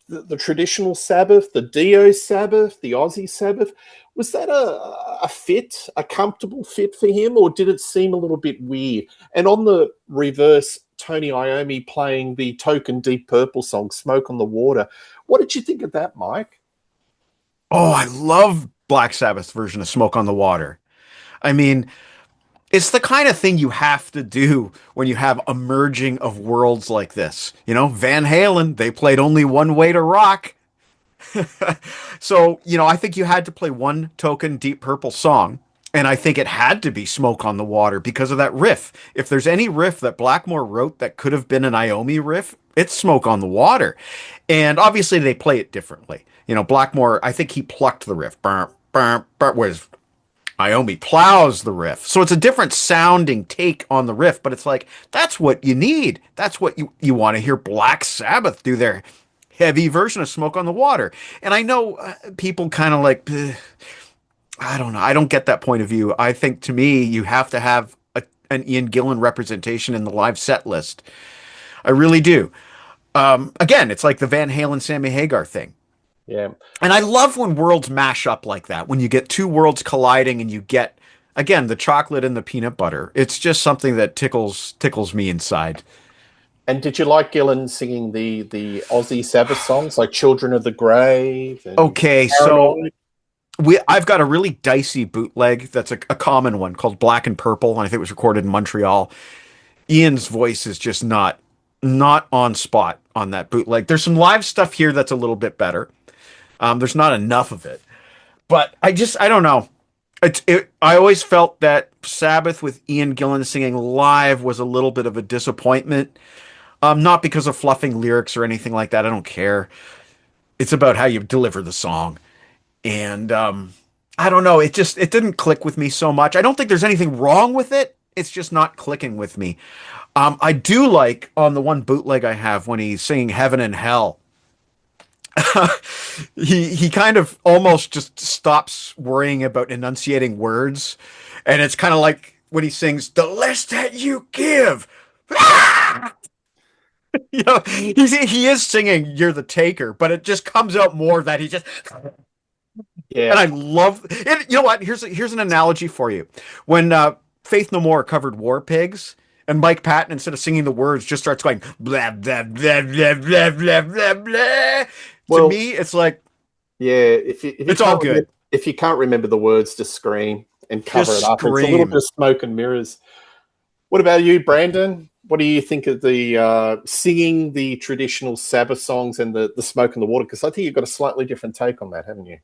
the traditional Sabbath, the Dio Sabbath, the Aussie Sabbath, was that a comfortable fit for him, or did it seem a little bit weird? And on the reverse, Tony Iommi playing the token Deep Purple song, Smoke on the Water. What did you think of that, Mike? Oh, I love Black Sabbath's version of Smoke on the Water. I mean, it's the kind of thing you have to do when you have a merging of worlds like this. Van Halen, they played only one way to rock. So, I think you had to play one token Deep Purple song, and I think it had to be Smoke on the Water because of that riff. If there's any riff that Blackmore wrote that could have been an Iommi riff, it's Smoke on the Water. And obviously they play it differently. Blackmore, I think he plucked the riff. Whereas Iommi plows the riff. So it's a different sounding take on the riff, but it's like, that's what you need. That's what you want to hear Black Sabbath do their heavy version of Smoke on the Water. And I know people kind of like, I don't know. I don't get that point of view. I think to me, you have to have an Ian Gillan representation in the live set list. I really do. Again, it's like the Van Halen, Sammy Hagar thing. Yeah. And I love when worlds mash up like that, when you get two worlds colliding and you get, again, the chocolate and the peanut butter. It's just something that tickles me inside. And did you like Gillan singing the Aussie Sabbath songs like Children of the Grave? Okay, Paranoid? So I've got a really dicey bootleg that's a common one called Black and Purple, and I think it was recorded in Montreal. Ian's voice is just not on spot on that bootleg. There's some live stuff here that's a little bit better. There's not enough of it. But I don't know. I always felt that Sabbath with Ian Gillan singing live was a little bit of a disappointment. Not because of fluffing lyrics or anything like that. I don't care. It's about how you deliver the song. And I don't know. It didn't click with me so much. I don't think there's anything wrong with it. It's just not clicking with me. I do like on the one bootleg I have when he's singing Heaven and Hell. he kind of almost just stops worrying about enunciating words. And it's kind of like when he sings, "The less that you give." He is singing "You're the Taker," but it just comes out more that he just... Yeah. And I love it. You know what? Here's an analogy for you. When Faith No More covered War Pigs, and Mike Patton, instead of singing the words, just starts going blah blah blah blah blah blah blah blah. To me, it's like, yeah, if it's all good. If you can't remember the words, just scream and cover it up. It's a little bit of smoke and mirrors. What about you, Brandon? What do you think of the singing the traditional Sabbath songs and the Smoke and the Water? Because I think you've got a slightly different take on that, haven't you?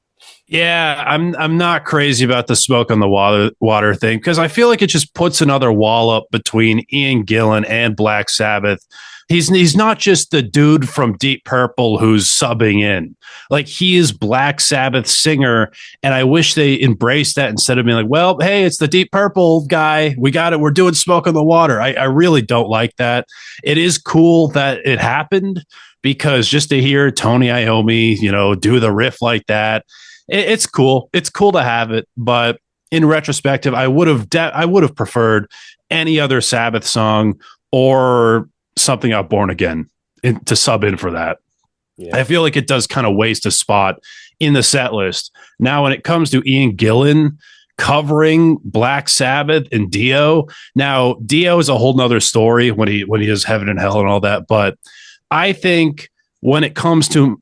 Yeah, I'm not crazy about the Smoke on the water thing, because I feel like it just puts another wall up between Ian Gillan and Black Sabbath. He's not just the dude from Deep Purple who's subbing in. Like, he is Black Sabbath singer, and I wish they embraced that instead of being like, well, hey, it's the Deep Purple guy. We got it. We're doing Smoke on the Water. I really don't like that. It is cool that it happened, because just to hear Tony Iommi, do the riff like that, it's cool. It's cool to have it, but in retrospective, I would have preferred any other Sabbath song or something out Born Again to sub in for that. I feel like it does kind of waste a spot in the set list. Now, when it comes to Ian Gillan covering Black Sabbath and Dio, now Dio is a whole nother story when he does Heaven and Hell and all that. But I think when it comes to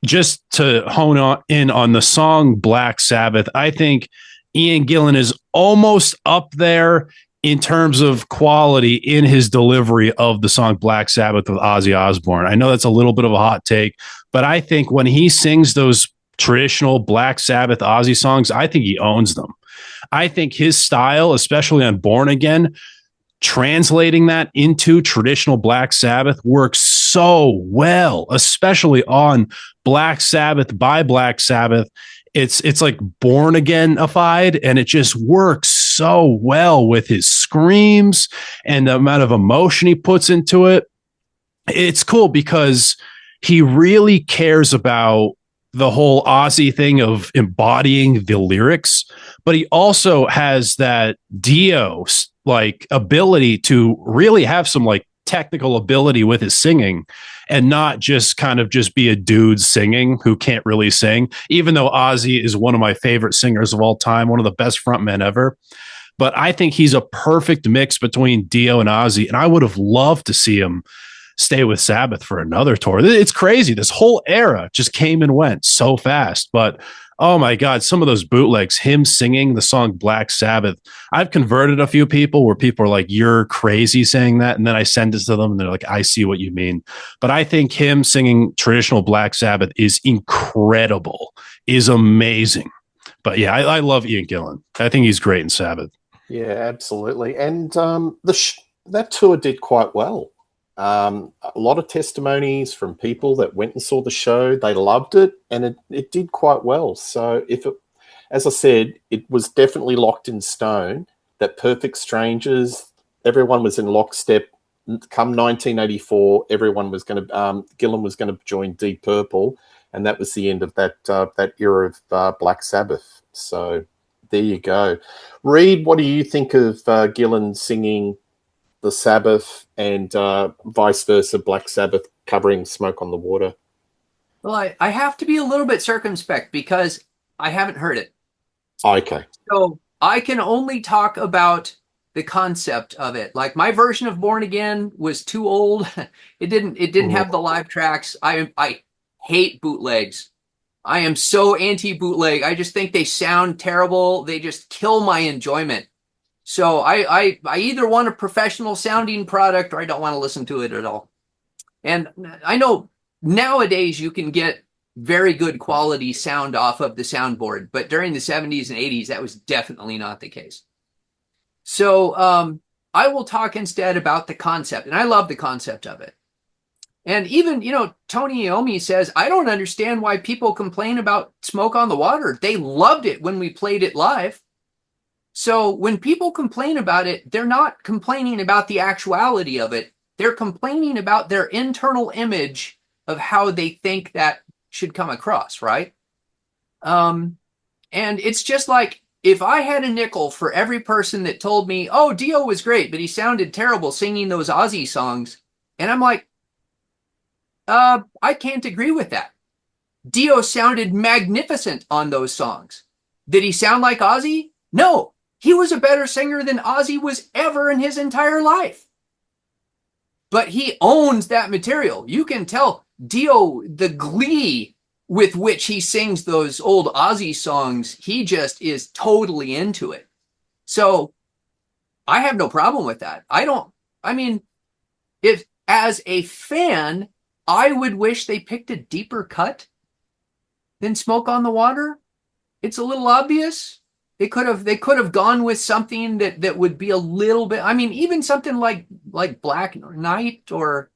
just to hone in on the song Black Sabbath, I think Ian Gillan is almost up there in terms of quality in his delivery of the song Black Sabbath with Ozzy Osbourne. I know that's a little bit of a hot take, but I think when he sings those traditional Black Sabbath Ozzy songs, I think he owns them. I think his style, especially on Born Again, translating that into traditional Black Sabbath works so well, especially on Black Sabbath by Black Sabbath. It's like Born Again-ified, and it just works so well with his screams and the amount of emotion he puts into it. It's cool because he really cares about the whole Ozzy thing of embodying the lyrics, but he also has that Dio like ability to really have some like technical ability with his singing and not just kind of just be a dude singing who can't really sing, even though Ozzy is one of my favorite singers of all time, one of the best frontmen ever. But I think he's a perfect mix between Dio and Ozzy, and I would have loved to see him stay with Sabbath for another tour. It's crazy. This whole era just came and went so fast. But oh my God, some of those bootlegs, him singing the song Black Sabbath. I've converted a few people where people are like, you're crazy saying that. And then I send it to them and they're like, I see what you mean. But I think him singing traditional Black Sabbath is incredible, is amazing. But yeah, I love Ian Gillan. I think he's great in Sabbath. Yeah, absolutely. And that tour did quite well. A lot of testimonies from people that went and saw the show. They loved it, and it did quite well. So as I said, it was definitely locked in stone that Perfect Strangers, everyone was in lockstep. Come 1984, everyone was going to, Gillan was going to join Deep Purple, and that was the end of that era of Black Sabbath. So there you go. Reed, what do you think of Gillan singing the Sabbath and vice versa, Black Sabbath covering Smoke on the Water? Well, I have to be a little bit circumspect because I haven't heard it. Okay. So I can only talk about the concept of it. Like my version of Born Again was too old. It didn't have the live tracks. I hate bootlegs. I am so anti-bootleg. I just think they sound terrible. They just kill my enjoyment. So I either want a professional sounding product or I don't want to listen to it at all. And I know nowadays you can get very good quality sound off of the soundboard, but during the 70s and 80s, that was definitely not the case. So I will talk instead about the concept, and I love the concept of it. And even, Tony Iommi says, I don't understand why people complain about Smoke on the Water. They loved it when we played it live. So when people complain about it, they're not complaining about the actuality of it. They're complaining about their internal image of how they think that should come across, right? And it's just like, if I had a nickel for every person that told me, oh, Dio was great, but he sounded terrible singing those Ozzy songs. And I'm like, I can't agree with that. Dio sounded magnificent on those songs. Did he sound like Ozzy? No. He was a better singer than Ozzy was ever in his entire life. But he owns that material. You can tell Dio, the glee with which he sings those old Ozzy songs, he just is totally into it. So I have no problem with that. If as a fan, I would wish they picked a deeper cut than Smoke on the Water. It's a little obvious. They could have gone with something that would be a little bit, even something like Black Knight or,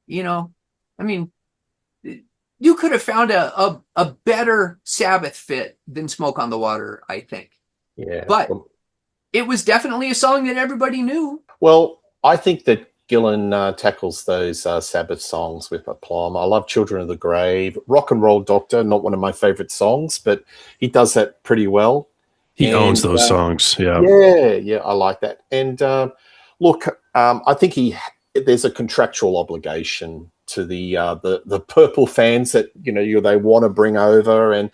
you could have found a better Sabbath fit than Smoke on the Water, I think. Yeah. But it was definitely a song that everybody knew. Well, I think that Gillan tackles those Sabbath songs with aplomb. I love Children of the Grave. Rock and Roll Doctor, not one of my favorite songs, but he does that pretty well. He owns those songs. Yeah. Yeah, I like that. And look, I think there's a contractual obligation the purple fans that they want to bring over, and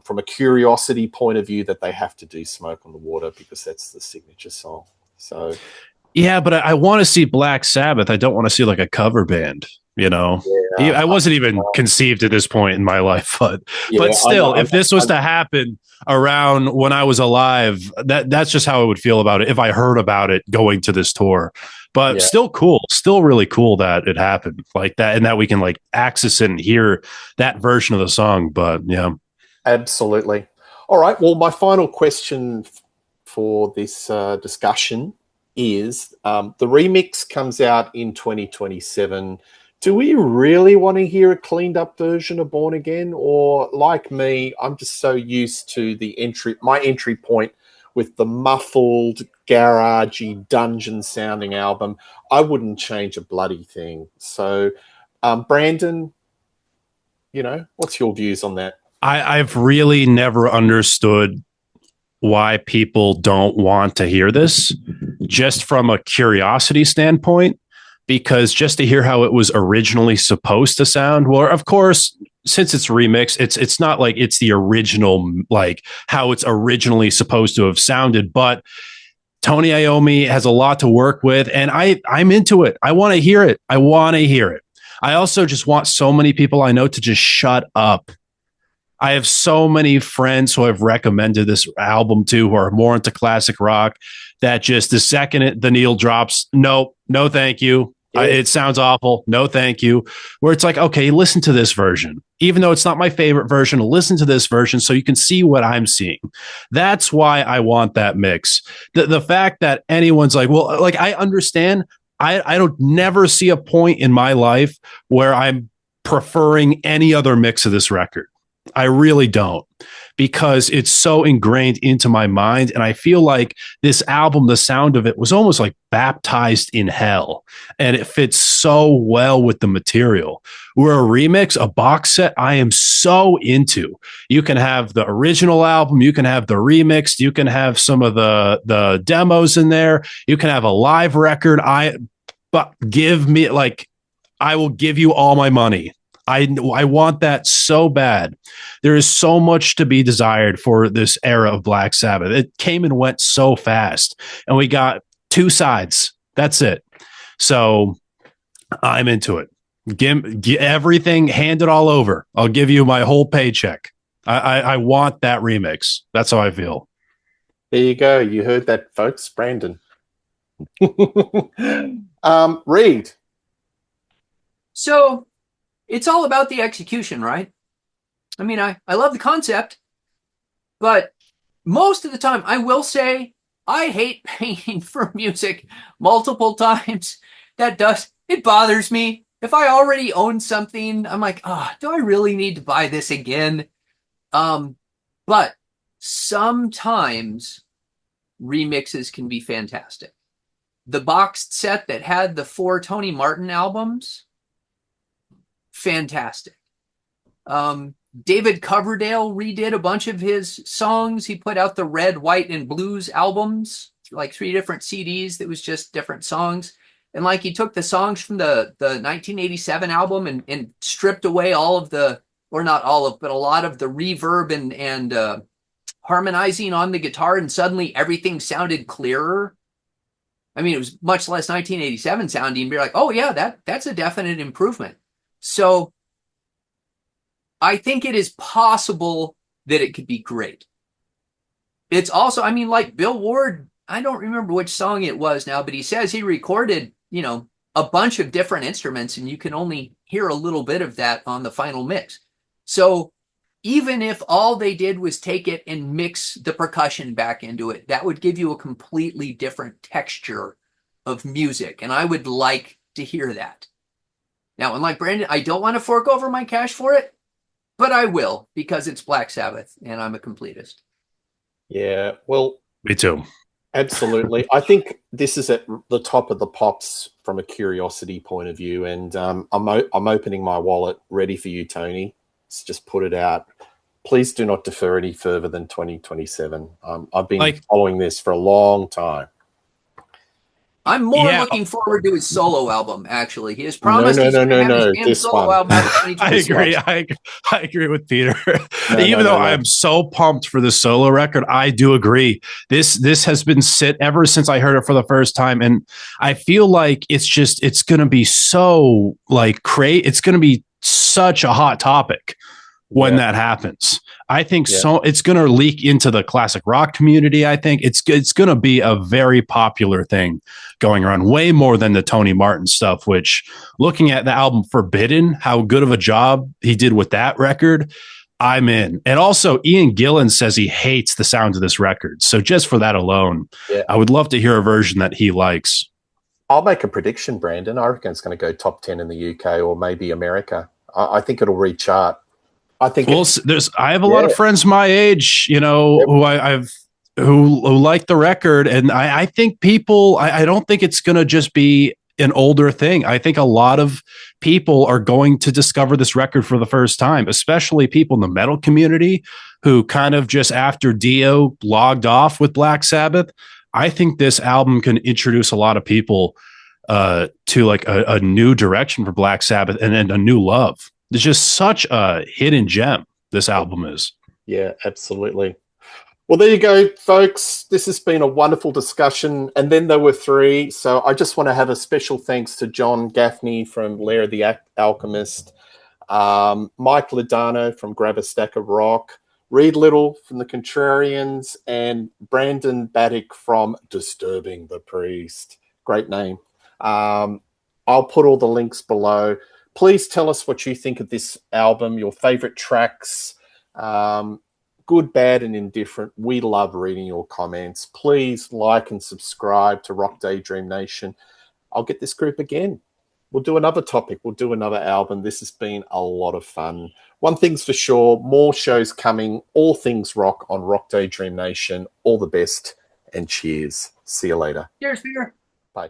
from a curiosity point of view, that they have to do "Smoke on the Water" because that's the signature song. So yeah, but I want to see Black Sabbath. I don't want to see like a cover band. I wasn't even conceived at this point in my life, but still, if this was to happen around when I was alive, that's just how I would feel about it if I heard about it going to this tour. But still cool, still really cool that it happened like that, and that we can like access it and hear that version of the song. But yeah, absolutely. All right. Well, my final question for this discussion is the remix comes out in 2027. Do we really want to hear a cleaned up version of Born Again? Or like me, I'm just so used to my entry point with the muffled, garagey, dungeon sounding album. I wouldn't change a bloody thing. So, Brandon, what's your views on that? I've really never understood why people don't want to hear this, just from a curiosity standpoint. Because just to hear how it was originally supposed to sound, well, of course, since it's remixed, it's not like it's the original, like how it's originally supposed to have sounded. But Tony Iommi has a lot to work with, and I'm into it. I want to hear it. I also just want so many people I know to just shut up. I have so many friends who I've recommended this album to who are more into classic rock that just the second the needle drops, no, thank you. It sounds awful. No, thank you. Where it's like, okay, listen to this version. Even though it's not my favorite version, listen to this version so you can see what I'm seeing. That's why I want that mix. The fact that anyone's like, well, like I understand. I don't never see a point in my life where I'm preferring any other mix of this record. I really don't, because it's so ingrained into my mind. And I feel like this album, the sound of it was almost like baptized in hell, and it fits so well with the material. Where a remix, a box set, I am so into. You can have the original album, you can have the remixed, you can have some of the demos in there, you can have a live record. But give me, like, I will give you all my money. I want that so bad. There is so much to be desired for this era of Black Sabbath. It came and went so fast, and we got two sides. That's it. So I'm into it. Give everything, hand it all over. I'll give you my whole paycheck. I want that remix. That's how I feel. There you go. You heard that, folks. Brandon. Reed. So it's all about the execution, right? I mean, I love the concept, but most of the time, I will say, I hate paying for music multiple times. It bothers me. If I already own something, I'm like, do I really need to buy this again? But sometimes remixes can be fantastic. The boxed set that had the 4 Tony Martin albums, fantastic. David Coverdale redid a bunch of his songs. He put out the Red, White, and Blues albums, like 3 different CDs that was just different songs. And like he took the songs from the 1987 album and stripped away all of the, or not all of, but a lot of the reverb and harmonizing on the guitar, and suddenly everything sounded clearer. I mean, it was much less 1987 sounding, but you're like, oh yeah, that's a definite improvement. So I think it is possible that it could be great. It's also, I mean, like Bill Ward, I don't remember which song it was now, but he says he recorded, a bunch of different instruments, and you can only hear a little bit of that on the final mix. So even if all they did was take it and mix the percussion back into it, that would give you a completely different texture of music. And I would like to hear that. Now, unlike Brandon, I don't want to fork over my cash for it, but I will, because it's Black Sabbath and I'm a completist. Yeah, well, me too. Absolutely. I think this is at the top of the pops from a curiosity point of view, and I'm opening my wallet, ready for you, Tony. Let's just put it out. Please do not defer any further than 2027. I've been following this for a long time. I'm more Yeah. looking forward to his solo album. Actually, he has No, promised no, he's no, going to no, have his no. damn This solo one. album out in I 2020. agree. I agree with Peter. No, Even no, though no. I'm so pumped for the solo record, I do agree. This has been sit ever since I heard it for the first time, and I feel like it's going to be so like crazy. It's going to be such a hot topic when Yeah. that happens. I think Yeah. so. It's going to leak into the classic rock community. I think it's going to be a very popular thing going around, way more than the Tony Martin stuff. Which, looking at the album Forbidden, how good of a job he did with that record, I'm in. And also, Ian Gillan says he hates the sound of this record. So just for that alone, Yeah. I would love to hear a version that he likes. I'll make a prediction, Brandon. I reckon it's going to go top 10 in the UK or maybe America. I think it'll rechart. I think. Well, I have a lot of friends my age, who who like the record, and I think people. I don't think it's going to just be an older thing. I think a lot of people are going to discover this record for the first time, especially people in the metal community who kind of just after Dio logged off with Black Sabbath. I think this album can introduce a lot of people to like a new direction for Black Sabbath and a new love. It's just such a hidden gem, this album is. Yeah, absolutely. Well, there you go, folks. This has been a wonderful discussion. And then there were three. So I just want to have a special thanks to John Gaffney from Lair the Alchemist, Mike Ladano from Grab a Stack of Rock, Reed Little from The Contrarians, and Brandon Battick from Disturbing the Priest. Great name. I'll put all the links below. Please tell us what you think of this album, your favorite tracks, good, bad, and indifferent. We love reading your comments. Please like and subscribe to Rock Daydream Nation. I'll get this group again. We'll do another topic. We'll do another album. This has been a lot of fun. One thing's for sure, more shows coming, all things rock on Rock Daydream Nation. All the best and cheers. See you later. Cheers, Peter. Bye.